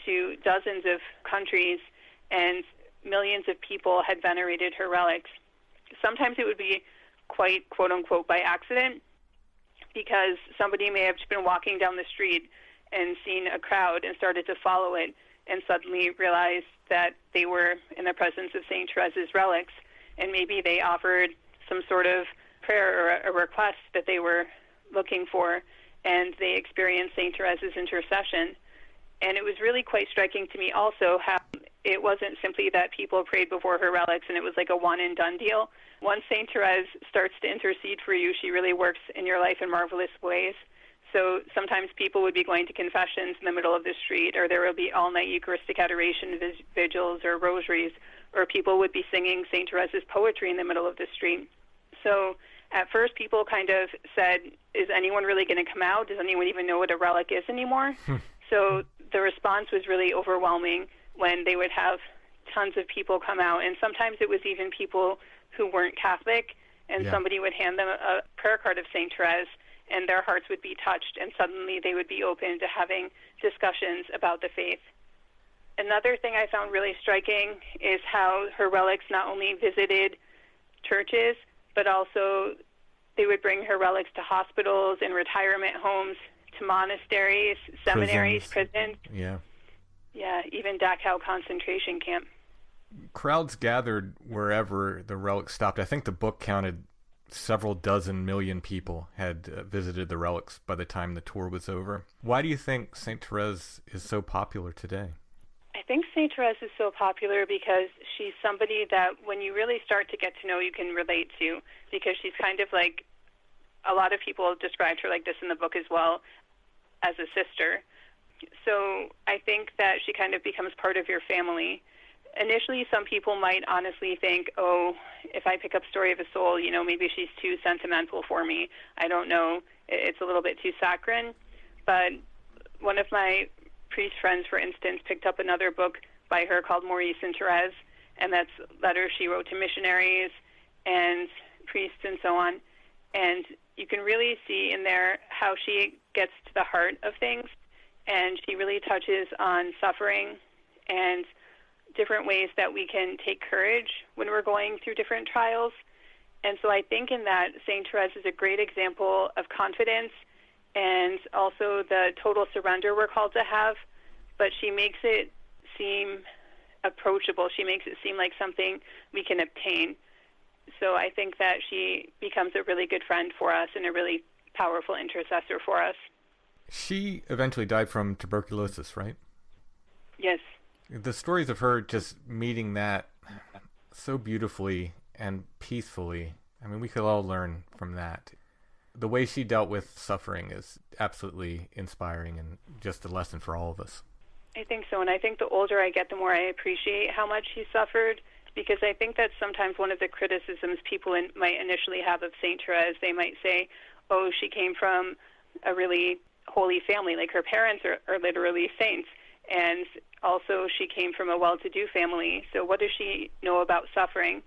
to dozens of countries and millions of people had venerated her relics. Sometimes it would be quite, quote-unquote, by accident, because somebody may have just been walking down the street and seen a crowd and started to follow it and suddenly realized that they were in the presence of St. Therese's relics, and maybe they offered some sort of prayer or a request that they were looking for, and they experienced St. Therese's intercession. And it was really quite striking to me also how it wasn't simply that people prayed before her relics and it was like a one-and-done deal. Once St. Therese starts to intercede for you, she really works in your life in marvelous ways. So sometimes people would be going to confessions in the middle of the street, or there would be all-night Eucharistic adoration vigils or rosaries, or people would be singing St. Therese's poetry in the middle of the street. So at first people kind of said, is anyone really going to come out? Does anyone even know what a relic is anymore? So the response was really overwhelming when they would have tons of people come out, and sometimes it was even people who weren't Catholic, and somebody would hand them a prayer card of St. Therese, and their hearts would be touched, and suddenly they would be open to having discussions about the faith. Another thing I found really striking is how her relics not only visited churches, but also they would bring her relics to hospitals and retirement homes, to monasteries, seminaries, prisons. Yeah, even Dachau concentration camp. Crowds gathered wherever the relics stopped. I think the book counted several dozen million people had visited the relics by the time the tour was over. Why do you think St. Therese is so popular today? I think St. Therese is so popular because she's somebody that when you really start to get to know, you can relate to, because she's kind of like, a lot of people described her like this in the book as well, as a sister. So I think that she kind of becomes part of your family. Initially, some people might honestly think, oh, if I pick up Story of a Soul, maybe she's too sentimental for me. I don't know. It's a little bit too saccharine. But one of my priest friends, for instance, picked up another book by her called Maurice and Therese, and that's letters she wrote to missionaries and priests and so on. And you can really see in there how she gets to the heart of things, and she really touches on suffering and different ways that we can take courage when we're going through different trials. And so I think in that, St. Therese is a great example of confidence and also the total surrender we're called to have, but she makes it seem approachable. She makes it seem like something we can obtain. So I think that she becomes a really good friend for us and a really powerful intercessor for us. She eventually died from tuberculosis, right? Yes. The stories of her just meeting that so beautifully and peacefully, I mean, we could all learn from that. The way she dealt with suffering is absolutely inspiring and just a lesson for all of us. I think so, and I think the older I get, the more I appreciate how much she suffered, because I think that's sometimes one of the criticisms people might initially have of Saint Thérèse. They might say, oh, she came from a really holy family, like her parents are literally saints, and also she came from a well-to-do family, so what does she know about suffering?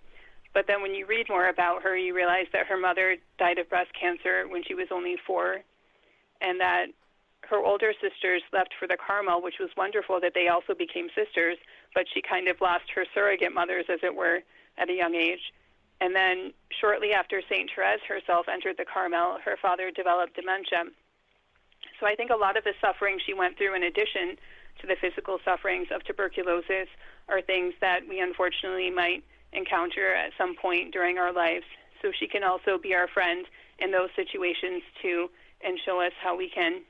But then when you read more about her, you realize that her mother died of breast cancer when she was only 4, and that her older sisters left for the Carmel, which was wonderful that they also became sisters, but she kind of lost her surrogate mothers, as it were, at a young age. And then shortly after Saint Thérèse herself entered the Carmel, her father developed dementia. So I think a lot of the suffering she went through, in addition to the physical sufferings of tuberculosis, are things that we unfortunately might encounter at some point during our lives. So she can also be our friend in those situations too, and show us how we can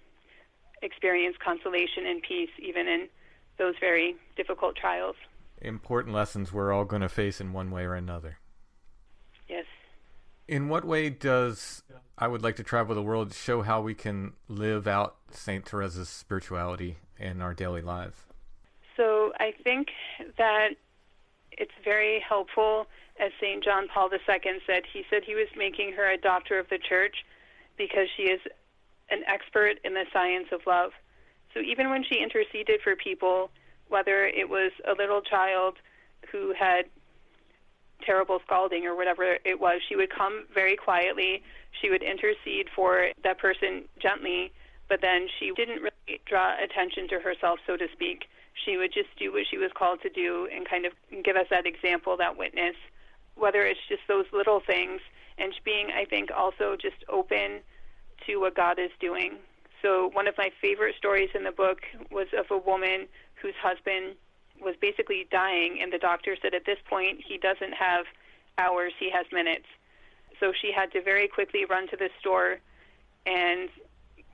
experience consolation and peace even in those very difficult trials. Important lessons we're all going to face in one way or another. Yes. In what way does I Would Like to Travel the World show how we can live out Saint Therese's spirituality in our daily lives? So I think that it's very helpful, as St. John Paul II said. He said he was making her a doctor of the church because she is an expert in the science of love. So even when she interceded for people, whether it was a little child who had terrible scalding or whatever it was, she would come very quietly. She would intercede for that person gently, but then she didn't really draw attention to herself, so to speak. She would just do what she was called to do and kind of give us that example, that witness, whether it's just those little things, and being, I think, also just open to what God is doing. So one of my favorite stories in the book was of a woman whose husband was basically dying, and the doctor said at this point he doesn't have hours, he has minutes. So she had to very quickly run to the store and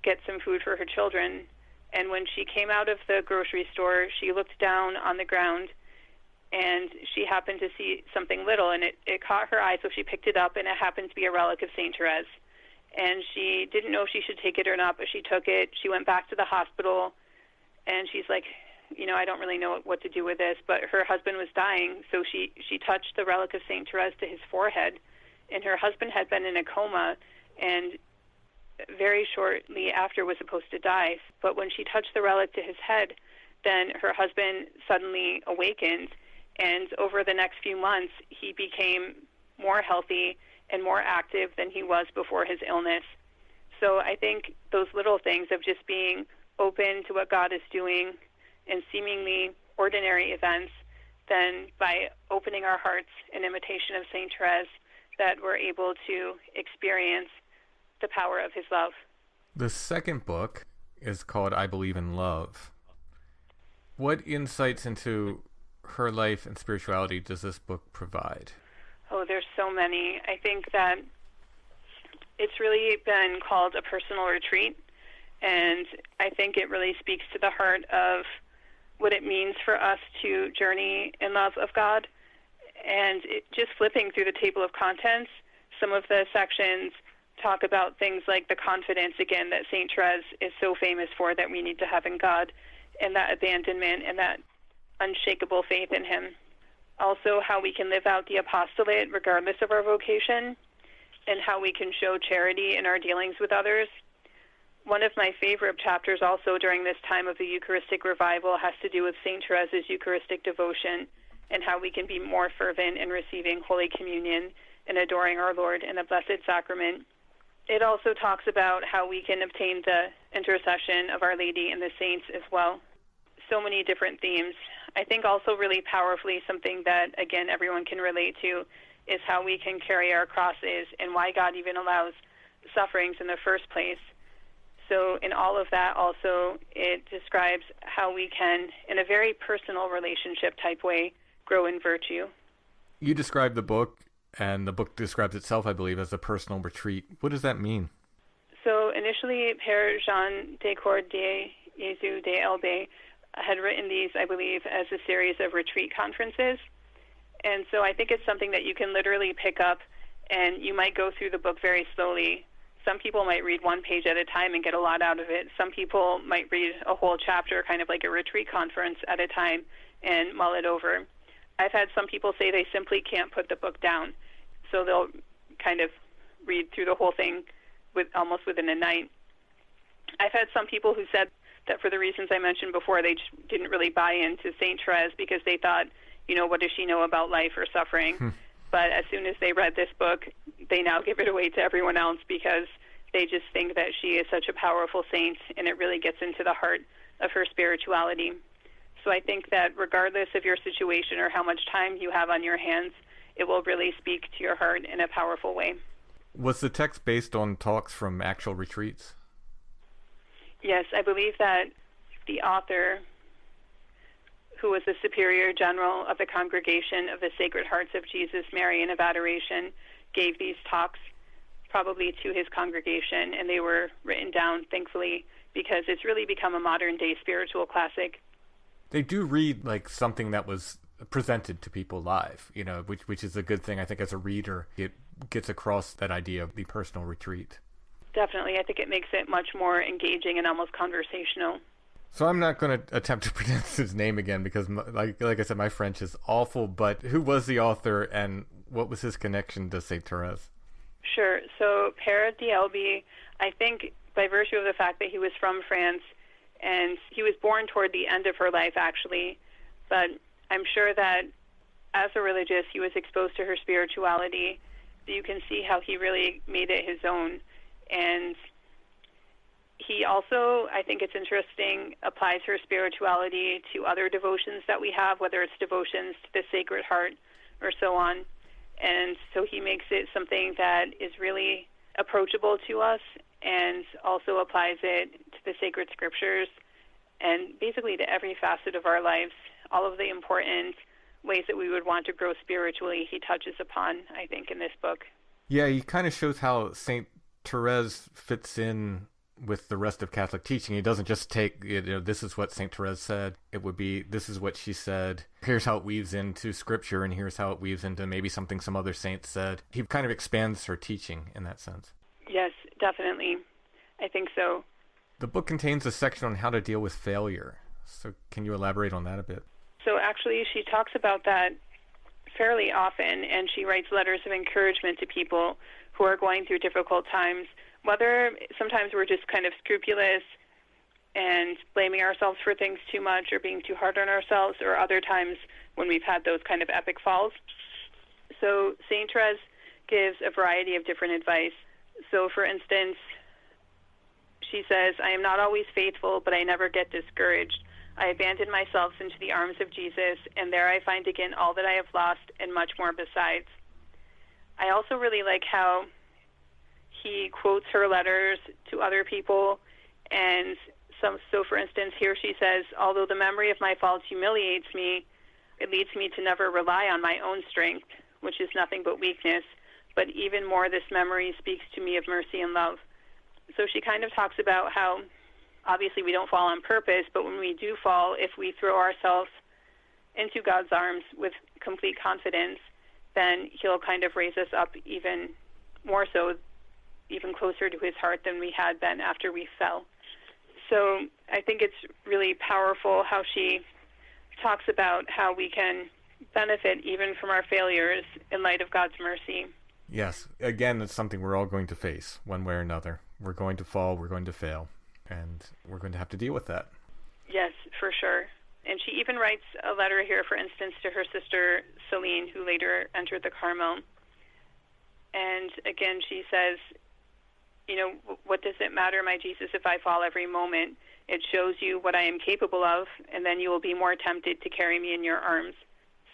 get some food for her children. And when she came out of the grocery store, she looked down on the ground, and she happened to see something little, and it caught her eye, so she picked it up, and it happened to be a relic of Saint Thérèse. And she didn't know if she should take it or not, but she took it. She went back to the hospital, and she's like, I don't really know what to do with this. But her husband was dying, so she touched the relic of Saint Thérèse to his forehead, and her husband had been in a coma, and very shortly after was supposed to die. But when she touched the relic to his head, then her husband suddenly awakened, and over the next few months, he became more healthy and more active than he was before his illness. So I think those little things of just being open to what God is doing in seemingly ordinary events, then by opening our hearts in imitation of Saint Thérèse, that we're able to experience the power of his love. The second book is called I Believe in Love. What insights into her life and spirituality does this book provide? Oh, there's so many. I think that it's really been called a personal retreat, and I think it really speaks to the heart of what it means for us to journey in love of God. And just flipping through the table of contents, some of the sections talk about things like the confidence, again, that Saint Thérèse is so famous for, that we need to have in God, and that abandonment and that unshakable faith in him. Also, how we can live out the apostolate regardless of our vocation, and how we can show charity in our dealings with others. One of my favorite chapters also during this time of the Eucharistic revival has to do with Saint Therese's Eucharistic devotion and how we can be more fervent in receiving Holy Communion and adoring our Lord in the Blessed Sacrament. It also talks about how we can obtain the intercession of Our Lady and the saints as well. So many different themes. I think also really powerfully something that, again, everyone can relate to is how we can carry our crosses and why God even allows sufferings in the first place. So in all of that also, it describes how we can, in a very personal relationship type way, grow in virtue. You described the book, and the book describes itself, I believe, as a personal retreat. What does that mean? So initially, Père Jean de Cordier, Jésus de Elbe, had written these, I believe, as a series of retreat conferences. And so I think it's something that you can literally pick up, and you might go through the book very slowly. Some people might read one page at a time and get a lot out of it. Some people might read a whole chapter, kind of like a retreat conference at a time, and mull it over. I've had some people say they simply can't put the book down, so they'll kind of read through the whole thing almost within a night. I've had some people who said that for the reasons I mentioned before, they just didn't really buy into Saint Thérèse because they thought, what does she know about life or suffering? But as soon as they read this book, they now give it away to everyone else because they just think that she is such a powerful saint, and it really gets into the heart of her spirituality. So I think that regardless of your situation or how much time you have on your hands, it will really speak to your heart in a powerful way. Was the text based on talks from actual retreats? Yes, I believe that the author, who was the Superior General of the Congregation of the Sacred Hearts of Jesus, Mary, and of Adoration, gave these talks probably to his congregation, and they were written down, thankfully, because it's really become a modern-day spiritual classic. They do read like something that was presented to people live, which is a good thing. I think as a reader, it gets across that idea of the personal retreat. Definitely. I think it makes it much more engaging and almost conversational. So I'm not going to attempt to pronounce his name again because, like I said, my French is awful. But who was the author, and what was his connection to Saint Thérèse? Sure. So Père d'Albi, I think by virtue of the fact that he was from France, and he was born toward the end of her life, actually, but I'm sure that as a religious, he was exposed to her spirituality. You can see how he really made it his own. And he also, I think it's interesting, applies her spirituality to other devotions that we have, whether it's devotions to the Sacred Heart or so on. And so he makes it something that is really approachable to us, and also applies it to the sacred scriptures and basically to every facet of our lives. All of the important ways that we would want to grow spiritually, he touches upon, I think, in this book. Yeah, he kind of shows how Saint Thérèse fits in with the rest of Catholic teaching. He doesn't just take, this is what Saint Thérèse said. It would be, this is what she said. Here's how it weaves into scripture, and here's how it weaves into maybe something some other saints said. He kind of expands her teaching in that sense. Yes, definitely. I think so. The book contains a section on how to deal with failure. So can you elaborate on that a bit? So actually, she talks about that fairly often, and she writes letters of encouragement to people who are going through difficult times, whether sometimes we're just kind of scrupulous and blaming ourselves for things too much or being too hard on ourselves, or other times when we've had those kind of epic falls. So Saint Thérèse gives a variety of different advice. So, for instance, she says, I am not always faithful, but I never get discouraged. I abandon myself into the arms of Jesus, and there I find again all that I have lost and much more besides. I also really like how he quotes her letters to other people. And so for instance, here she says, although the memory of my faults humiliates me, it leads me to never rely on my own strength, which is nothing but weakness. But even more, this memory speaks to me of mercy and love. So she kind of talks about how obviously we don't fall on purpose, but when we do fall, if we throw ourselves into God's arms with complete confidence, then he'll kind of raise us up even more so, even closer to his heart than we had been after we fell. So I think it's really powerful how she talks about how we can benefit even from our failures in light of God's mercy. Yes. Again, it's something we're all going to face one way or another. We're going to fall, we're going to fail, and we're going to have to deal with that. Yes, for sure. And she even writes a letter here, for instance, to her sister Celine, who later entered the Carmel. And again, she says, what does it matter, my Jesus, if I fall every moment? It shows you what I am capable of, and then you will be more tempted to carry me in your arms.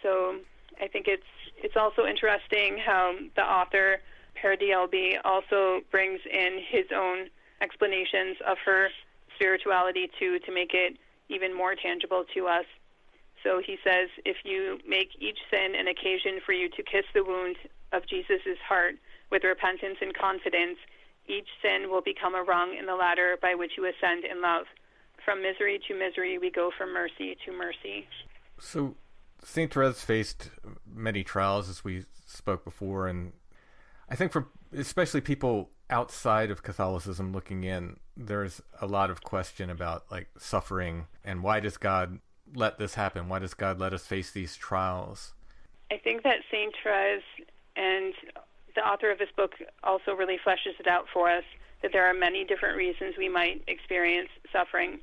So I think it's also interesting how the author, Père d'Albi, also brings in his own explanations of her spirituality to make it even more tangible to us. So he says, if you make each sin an occasion for you to kiss the wound of Jesus' heart with repentance and confidence, each sin will become a rung in the ladder by which you ascend in love. from misery to misery, we go from mercy to mercy. So Saint Therese faced many trials, as we spoke before, and I think for especially people outside of Catholicism looking in, there's a lot of question about like suffering and why does God let this happen? Why does God let us face these trials? I think that Saint Therese and the author of this book also really fleshes it out for us, that there are many different reasons we might experience suffering.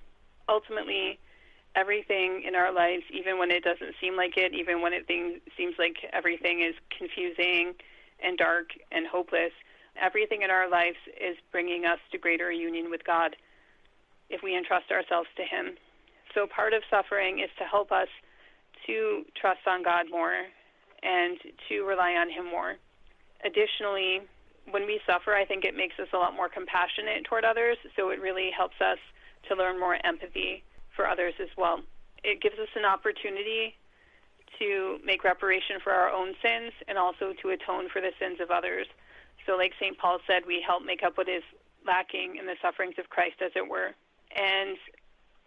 Ultimately, everything in our lives, even when it doesn't seem like it, even when it seems like everything is confusing and dark and hopeless, everything in our lives is bringing us to greater union with God if we entrust ourselves to Him. So part of suffering is to help us to trust on God more and to rely on Him more. Additionally, when we suffer, I think it makes us a lot more compassionate toward others, so it really helps us to learn more empathy for others as well. It gives us an opportunity to make reparation for our own sins and also to atone for the sins of others. So like St. Paul said, we help make up what is lacking in the sufferings of Christ, as it were. And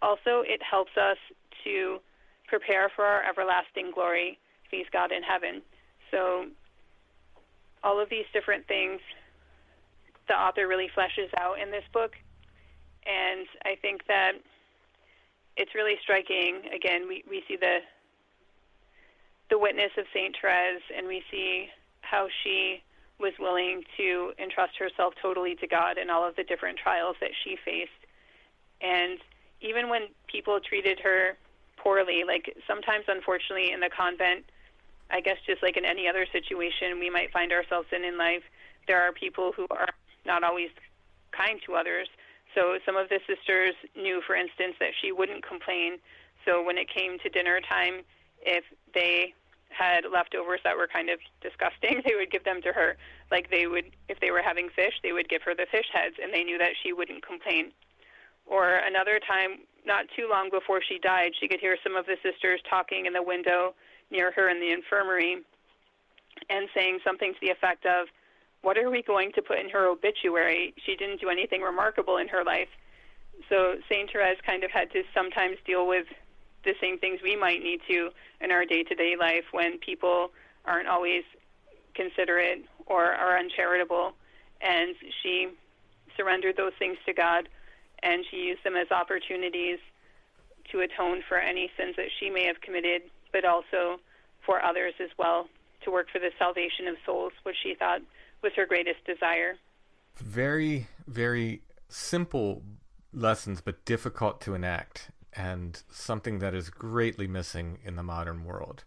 also it helps us to prepare for our everlasting glory, face God in heaven. So all of these different things the author really fleshes out in this book. And I think that it's really striking. Again, we see the witness of Saint Therese, and we see how she was willing to entrust herself totally to God in all of the different trials that she faced. And even when people treated her poorly, like sometimes, unfortunately, in the convent, I guess just like in any other situation we might find ourselves in life, there are people who are not always kind to others. So some of the sisters knew, for instance, that she wouldn't complain. So when it came to dinner time, if they had leftovers that were kind of disgusting, they would give them to her. Like they would, if they were having fish, they would give her the fish heads, and they knew that she wouldn't complain. Or another time, not too long before she died, she could hear some of the sisters talking in the window near her in the infirmary and saying something to the effect of, "What are we going to put in her obituary? She didn't do anything remarkable in her life." So Saint Therese kind of had to sometimes deal with the same things we might need to in our day-to-day life when people aren't always considerate or are uncharitable. And she surrendered those things to God, and she used them as opportunities to atone for any sins that she may have committed, but also for others as well, to work for the salvation of souls, which she thought was her greatest desire. Very, very simple lessons, but difficult to enact, and something that is greatly missing in the modern world.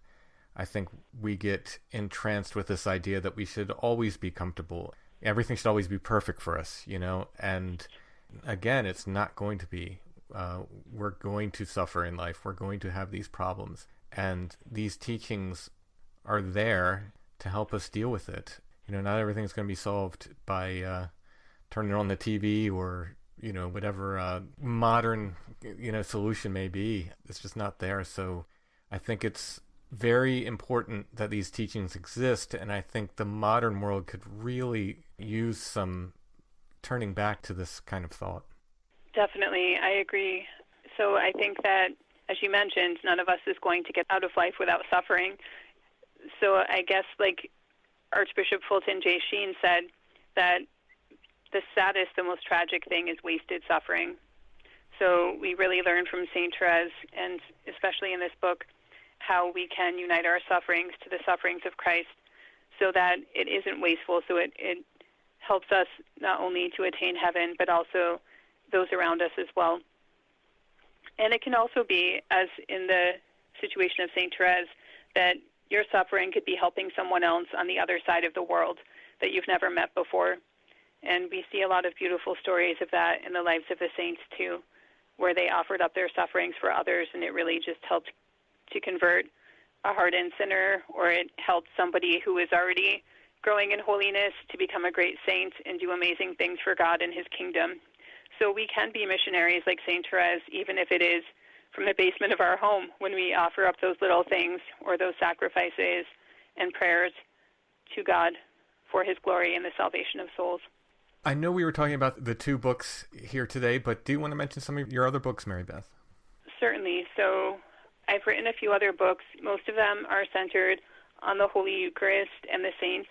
I think we get entranced with this idea that we should always be comfortable. Everything should always be perfect for us, and again, it's not going to be. We're going to suffer in life. We're going to have these problems. And these teachings are there to help us deal with it. Not everything's going to be solved by turning on the TV or, whatever modern, solution may be. It's just not there. So I think it's very important that these teachings exist. And I think the modern world could really use some turning back to this kind of thought. Definitely, I agree. So I think that, as you mentioned, none of us is going to get out of life without suffering. So I guess like Archbishop Fulton J. Sheen said, that the saddest, the most tragic thing is wasted suffering. So we really learn from Saint Therese, and especially in this book, how we can unite our sufferings to the sufferings of Christ so that it isn't wasteful, so it helps us not only to attain heaven, but also those around us as well. And it can also be, as in the situation of Saint Therese, that your suffering could be helping someone else on the other side of the world that you've never met before. And we see a lot of beautiful stories of that in the lives of the saints too, where they offered up their sufferings for others, and it really just helped to convert a hardened sinner, or it helped somebody who is already growing in holiness to become a great saint and do amazing things for God and His kingdom. So we can be missionaries like Saint Therese, even if it is from the basement of our home, when we offer up those little things or those sacrifices and prayers to God for His glory and the salvation of souls. I know we were talking about the two books here today, but do you want to mention some of your other books, Mary Beth? Certainly. So I've written a few other books. Most of them are centered on the Holy Eucharist and the saints.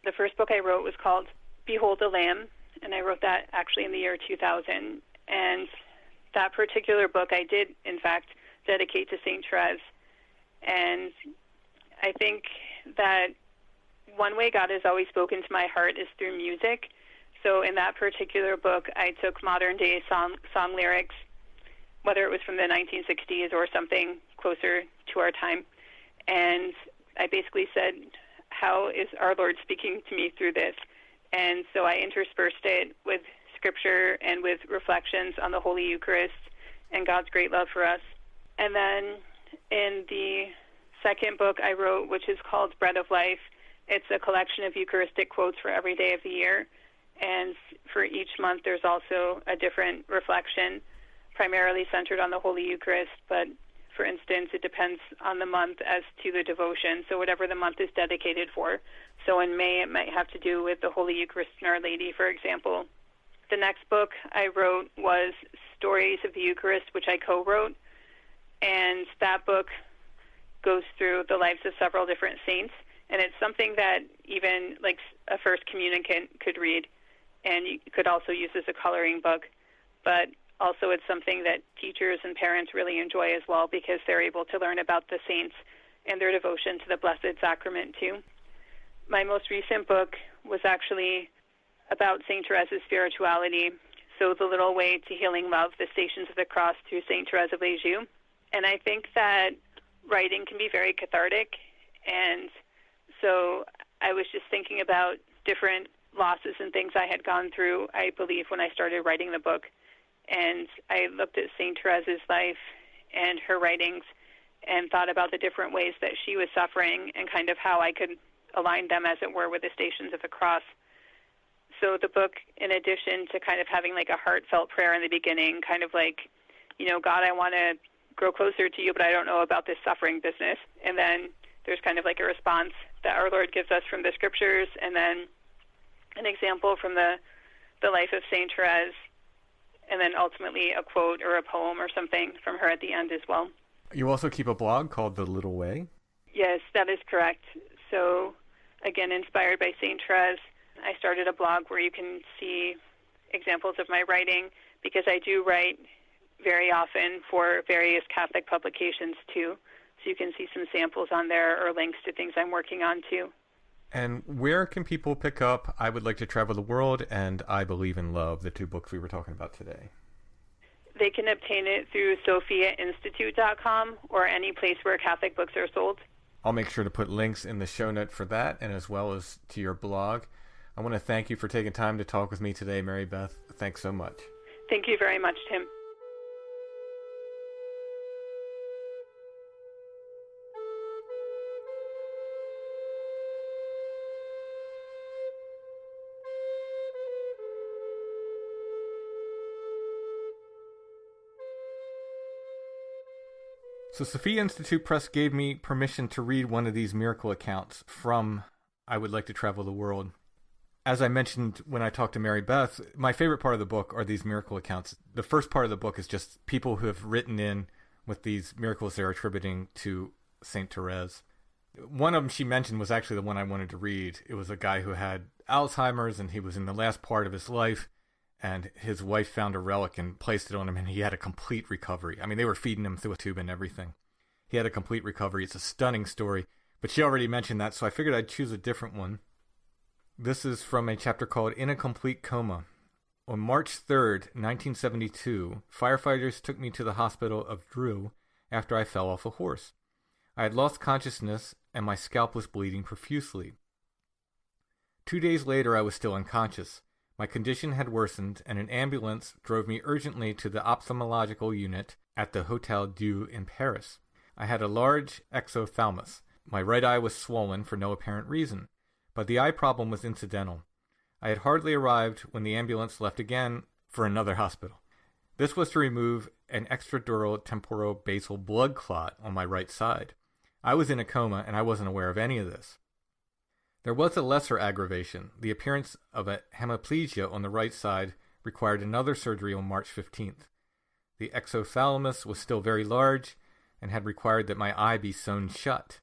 The first book I wrote was called Behold the Lamb, and I wrote that actually in the year 2000. And that particular book I did, in fact, dedicate to Saint Thérèse. And I think that one way God has always spoken to my heart is through music. So in that particular book, I took modern-day song lyrics, whether it was from the 1960s or something closer to our time, and I basically said, how is our Lord speaking to me through this? And so I interspersed it with scripture and with reflections on the Holy Eucharist and God's great love for us. And then in the second book I wrote, which is called Bread of Life, it's a collection of Eucharistic quotes for every day of the year. And for each month, there's also a different reflection, primarily centered on the Holy Eucharist. But for instance, it depends on the month as to the devotion. So whatever the month is dedicated for. So in May, it might have to do with the Holy Eucharist and Our Lady, for example. The next book I wrote was Stories of the Eucharist, which I co-wrote. And that book goes through the lives of several different saints. And it's something that even like a first communicant could read. And you could also use as a coloring book. But also it's something that teachers and parents really enjoy as well, because they're able to learn about the saints and their devotion to the Blessed Sacrament too. My most recent book was actually about Saint Therese's spirituality. So The Little Way to Healing Love, the Stations of the Cross through Saint Thérèse of Lisieux. And I think that writing can be very cathartic. And so I was just thinking about different losses and things I had gone through, I believe, when I started writing the book. And I looked at Saint Therese's life and her writings and thought about the different ways that she was suffering and kind of how I could align them, as it were, with the Stations of the Cross. So the book, in addition to kind of having like a heartfelt prayer in the beginning, kind of like, you know, God, I want to grow closer to you, but I don't know about this suffering business. And then there's kind of like a response that our Lord gives us from the scriptures, and then an example from the life of Saint Thérèse, and then ultimately a quote or a poem or something from her at the end as well. You also keep a blog called The Little Way? Yes, that is correct. So, again, inspired by Saint Thérèse, I started a blog where you can see examples of my writing, because I do write very often for various Catholic publications too. So you can see some samples on there or links to things I'm working on too. And where can people pick up I Would Like to Travel the World and I Believe in Love, the two books we were talking about today? They can obtain it through sophiainstitute.com or any place where Catholic books are sold. I'll make sure to put links in the show note for that, and as well as to your blog. I want to thank you for taking time to talk with me today, Mary Beth. Thanks so much. Thank you very much, Tim. So Sophia Institute Press gave me permission to read one of these miracle accounts from I Would Like to Travel the World. As I mentioned when I talked to Mary Beth, my favorite part of the book are these miracle accounts. The first part of the book is just people who have written in with these miracles they're attributing to Saint Thérèse. One of them she mentioned was actually the one I wanted to read. It was a guy who had Alzheimer's, and he was in the last part of his life, and his wife found a relic and placed it on him, and he had a complete recovery. I mean, they were feeding him through a tube and everything. He had a complete recovery. It's a stunning story, but she already mentioned that, so I figured I'd choose a different one. This is from a chapter called In a Complete Coma. On March 3rd, 1972, firefighters took me to the hospital of Dreux after I fell off a horse. I had lost consciousness, and my scalp was bleeding profusely. 2 days later, I was still unconscious. My condition had worsened, and an ambulance drove me urgently to the ophthalmological unit at the Hôtel Dieu in Paris. I had a large exophthalmos. My right eye was swollen for no apparent reason, but the eye problem was incidental. I had hardly arrived when the ambulance left again for another hospital. This was to remove an extradural temporobasal blood clot on my right side. I was in a coma, and I wasn't aware of any of this. There was a lesser aggravation. The appearance of a hemiplegia on the right side required another surgery on March 15th. The exophthalmos was still very large and had required that my eye be sewn shut.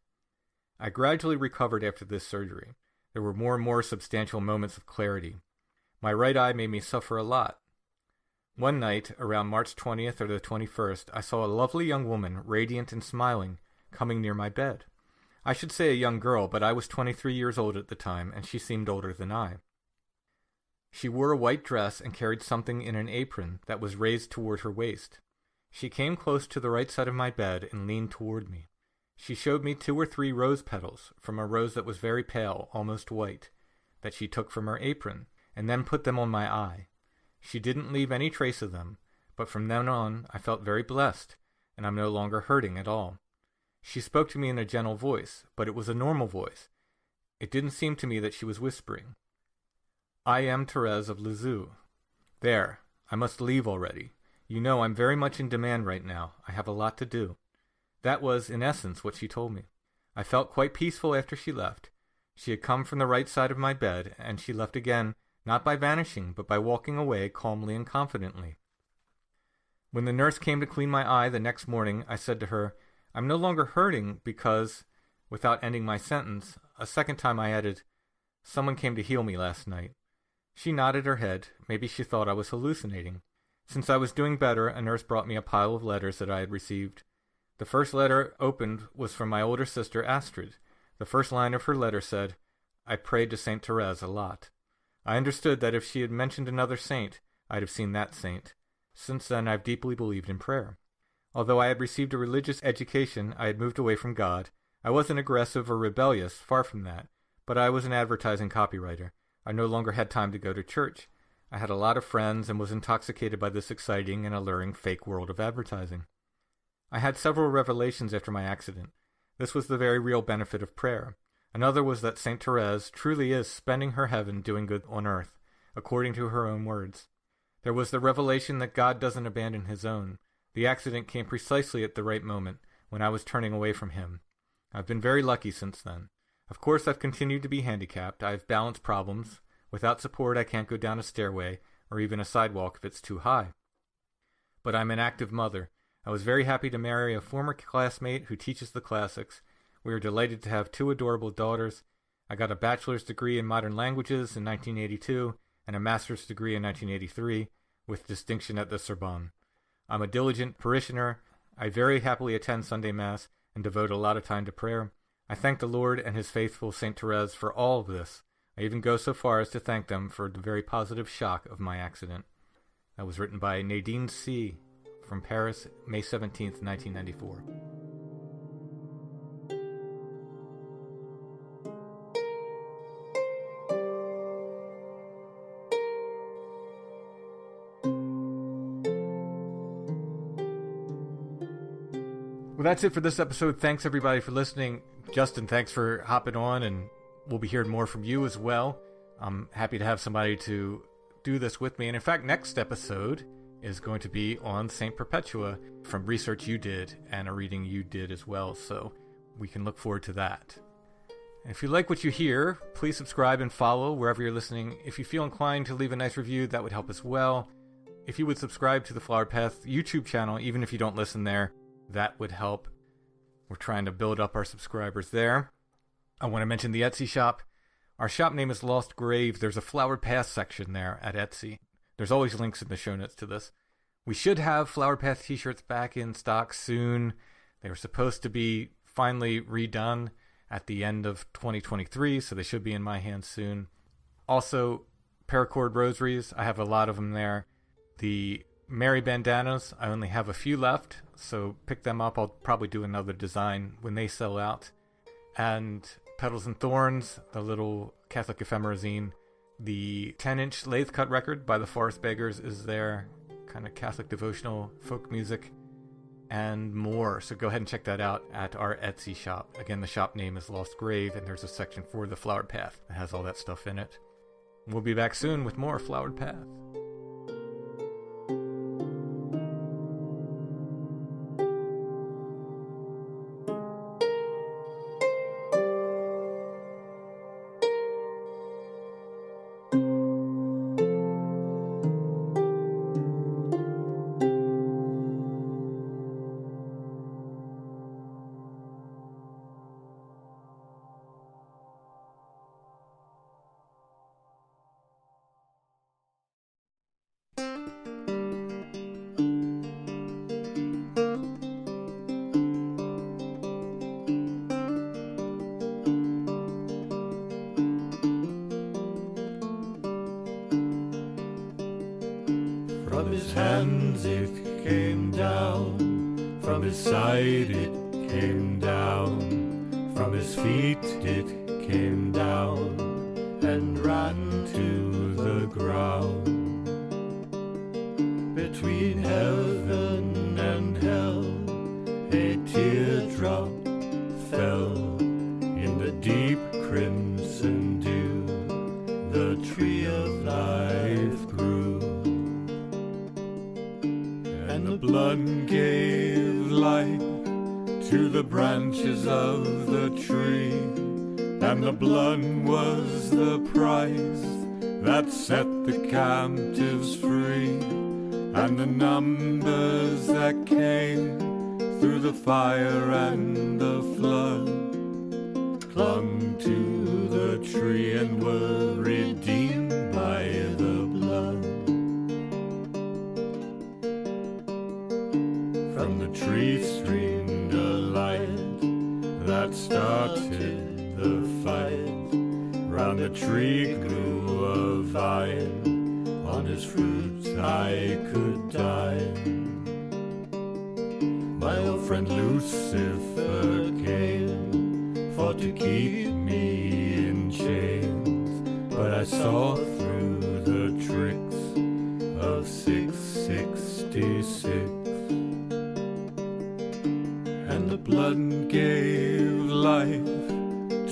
I gradually recovered after this surgery. There were more and more substantial moments of clarity. My right eye made me suffer a lot. One night, around March 20th or the 21st, I saw a lovely young woman, radiant and smiling, coming near my bed. I should say a young girl, but I was 23 years old at the time, and she seemed older than I. She wore a white dress and carried something in an apron that was raised toward her waist. She came close to the right side of my bed and leaned toward me. She showed me 2 or 3 rose petals from a rose that was very pale, almost white, that she took from her apron, and then put them on my eye. She didn't leave any trace of them, but from then on I felt very blessed, and I'm no longer hurting at all. She spoke to me in a gentle voice, but it was a normal voice. It didn't seem to me that she was whispering. I am Thérèse of Lisieux. There, I must leave already. You know I'm very much in demand right now. I have a lot to do. That was, in essence, what she told me. I felt quite peaceful after she left. She had come from the right side of my bed, and she left again, not by vanishing, but by walking away calmly and confidently. When the nurse came to clean my eye the next morning, I said to her, I'm no longer hurting because, without ending my sentence, a second time I added, someone came to heal me last night. She nodded her head. Maybe she thought I was hallucinating. Since I was doing better, a nurse brought me a pile of letters that I had received. The first letter opened was from my older sister, Astrid. The first line of her letter said, I prayed to Saint Thérèse a lot. I understood that if she had mentioned another saint, I'd have seen that saint. Since then, I've deeply believed in prayer. Although I had received a religious education, I had moved away from God. I wasn't aggressive or rebellious, far from that, but I was an advertising copywriter. I no longer had time to go to church. I had a lot of friends and was intoxicated by this exciting and alluring fake world of advertising. I had several revelations after my accident. This was the very real benefit of prayer. Another was that Saint Thérèse truly is spending her heaven doing good on earth, according to her own words. There was the revelation that God doesn't abandon his own. The accident came precisely at the right moment, when I was turning away from him. I've been very lucky since then. Of course, I've continued to be handicapped. I have balance problems. Without support, I can't go down a stairway, or even a sidewalk if it's too high. But I'm an active mother. I was very happy to marry a former classmate who teaches the classics. We are delighted to have 2 adorable daughters. I got a bachelor's degree in modern languages in 1982 and a master's degree in 1983 with distinction at the Sorbonne. I'm a diligent parishioner. I very happily attend Sunday Mass and devote a lot of time to prayer. I thank the Lord and his faithful Saint Thérèse for all of this. I even go so far as to thank them for the very positive shock of my accident. That was written by Nadine C. from Paris, May 17th, 1994. Well, that's it for this episode. Thanks, everybody, for listening. Justin, thanks for hopping on, and we'll be hearing more from you as well. I'm happy to have somebody to do this with me. And in fact, next episode is going to be on St. Perpetua from research you did and a reading you did as well. So we can look forward to that. And if you like what you hear, please subscribe and follow wherever you're listening. If you feel inclined to leave a nice review, that would help as well. If you would subscribe to the Flower Path YouTube channel, even if you don't listen there, that would help. We're trying to build up our subscribers there. I want to mention the Etsy shop. Our shop name is Lost Grave. There's a Flowered Path section there at Etsy. There's always links in the show notes to this. We should have Flower Path t-shirts back in stock soon. They were supposed to be finally redone at the end of 2023, so they should be in my hands soon. Also, paracord rosaries. I have a lot of them there. The Mary bandanas, I only have a few left, so pick them up. I'll probably do another design when they sell out. And Petals and Thorns, the little Catholic ephemera zine. The 10-inch lathe cut record by the Forest Beggars is there. Kind of Catholic devotional folk music. And more. So go ahead and check that out at our Etsy shop. Again, the shop name is Lost Grave, and there's a section for the Flowered Path that has all that stuff in it. We'll be back soon with more Flowered Path. From his hands it came down, from his side it came down, from his feet it came down, and ran to the ground. Between heaven and hell, a teardrop fell in the deep crimson dew. The tree of life grew, and the blood gave life to the branches of the tree, and the blood was the price that set the captives free, and the numbers that came through the fire and the flood clung to the tree and were redeemed by the blood. From the tree streamed a light that started the fight. Round the tree grew a vine, on its fruits I could dine. My old friend Lucifer came, fought to keep me in chains, but I saw through the tricks of 666. And the blood gave life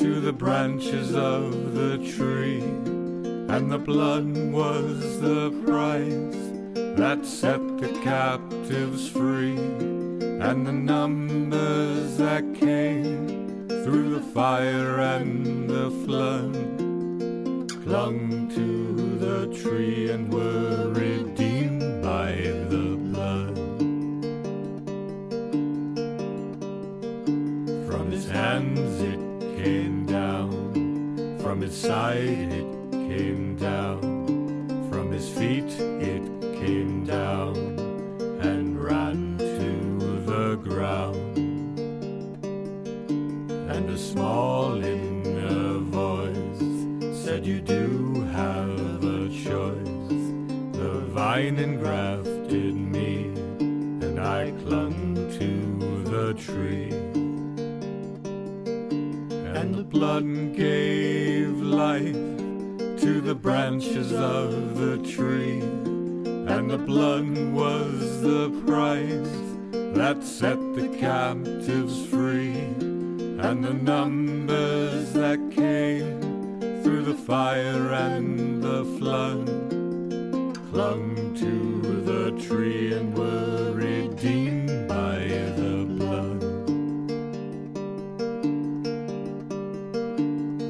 to the branches of the tree, and the blood was the price that set the captives free, and the numbers that came through the fire and the flood clung to the tree and were redeemed by the blood. From his hands it came down, from his side it came down, from his feet it came down, and ran to the ground. And a small inner voice said, you do have a choice. The vine engrafted me, and I clung to the tree. And the blood gave life to the branches of the tree, and the blood was the price that set the captives free, and the numbers that came through the fire and the flood clung to the tree and were redeemed by the blood.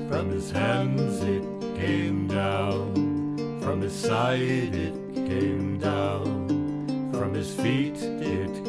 From his hands it came down, from his side it came down, from his feet it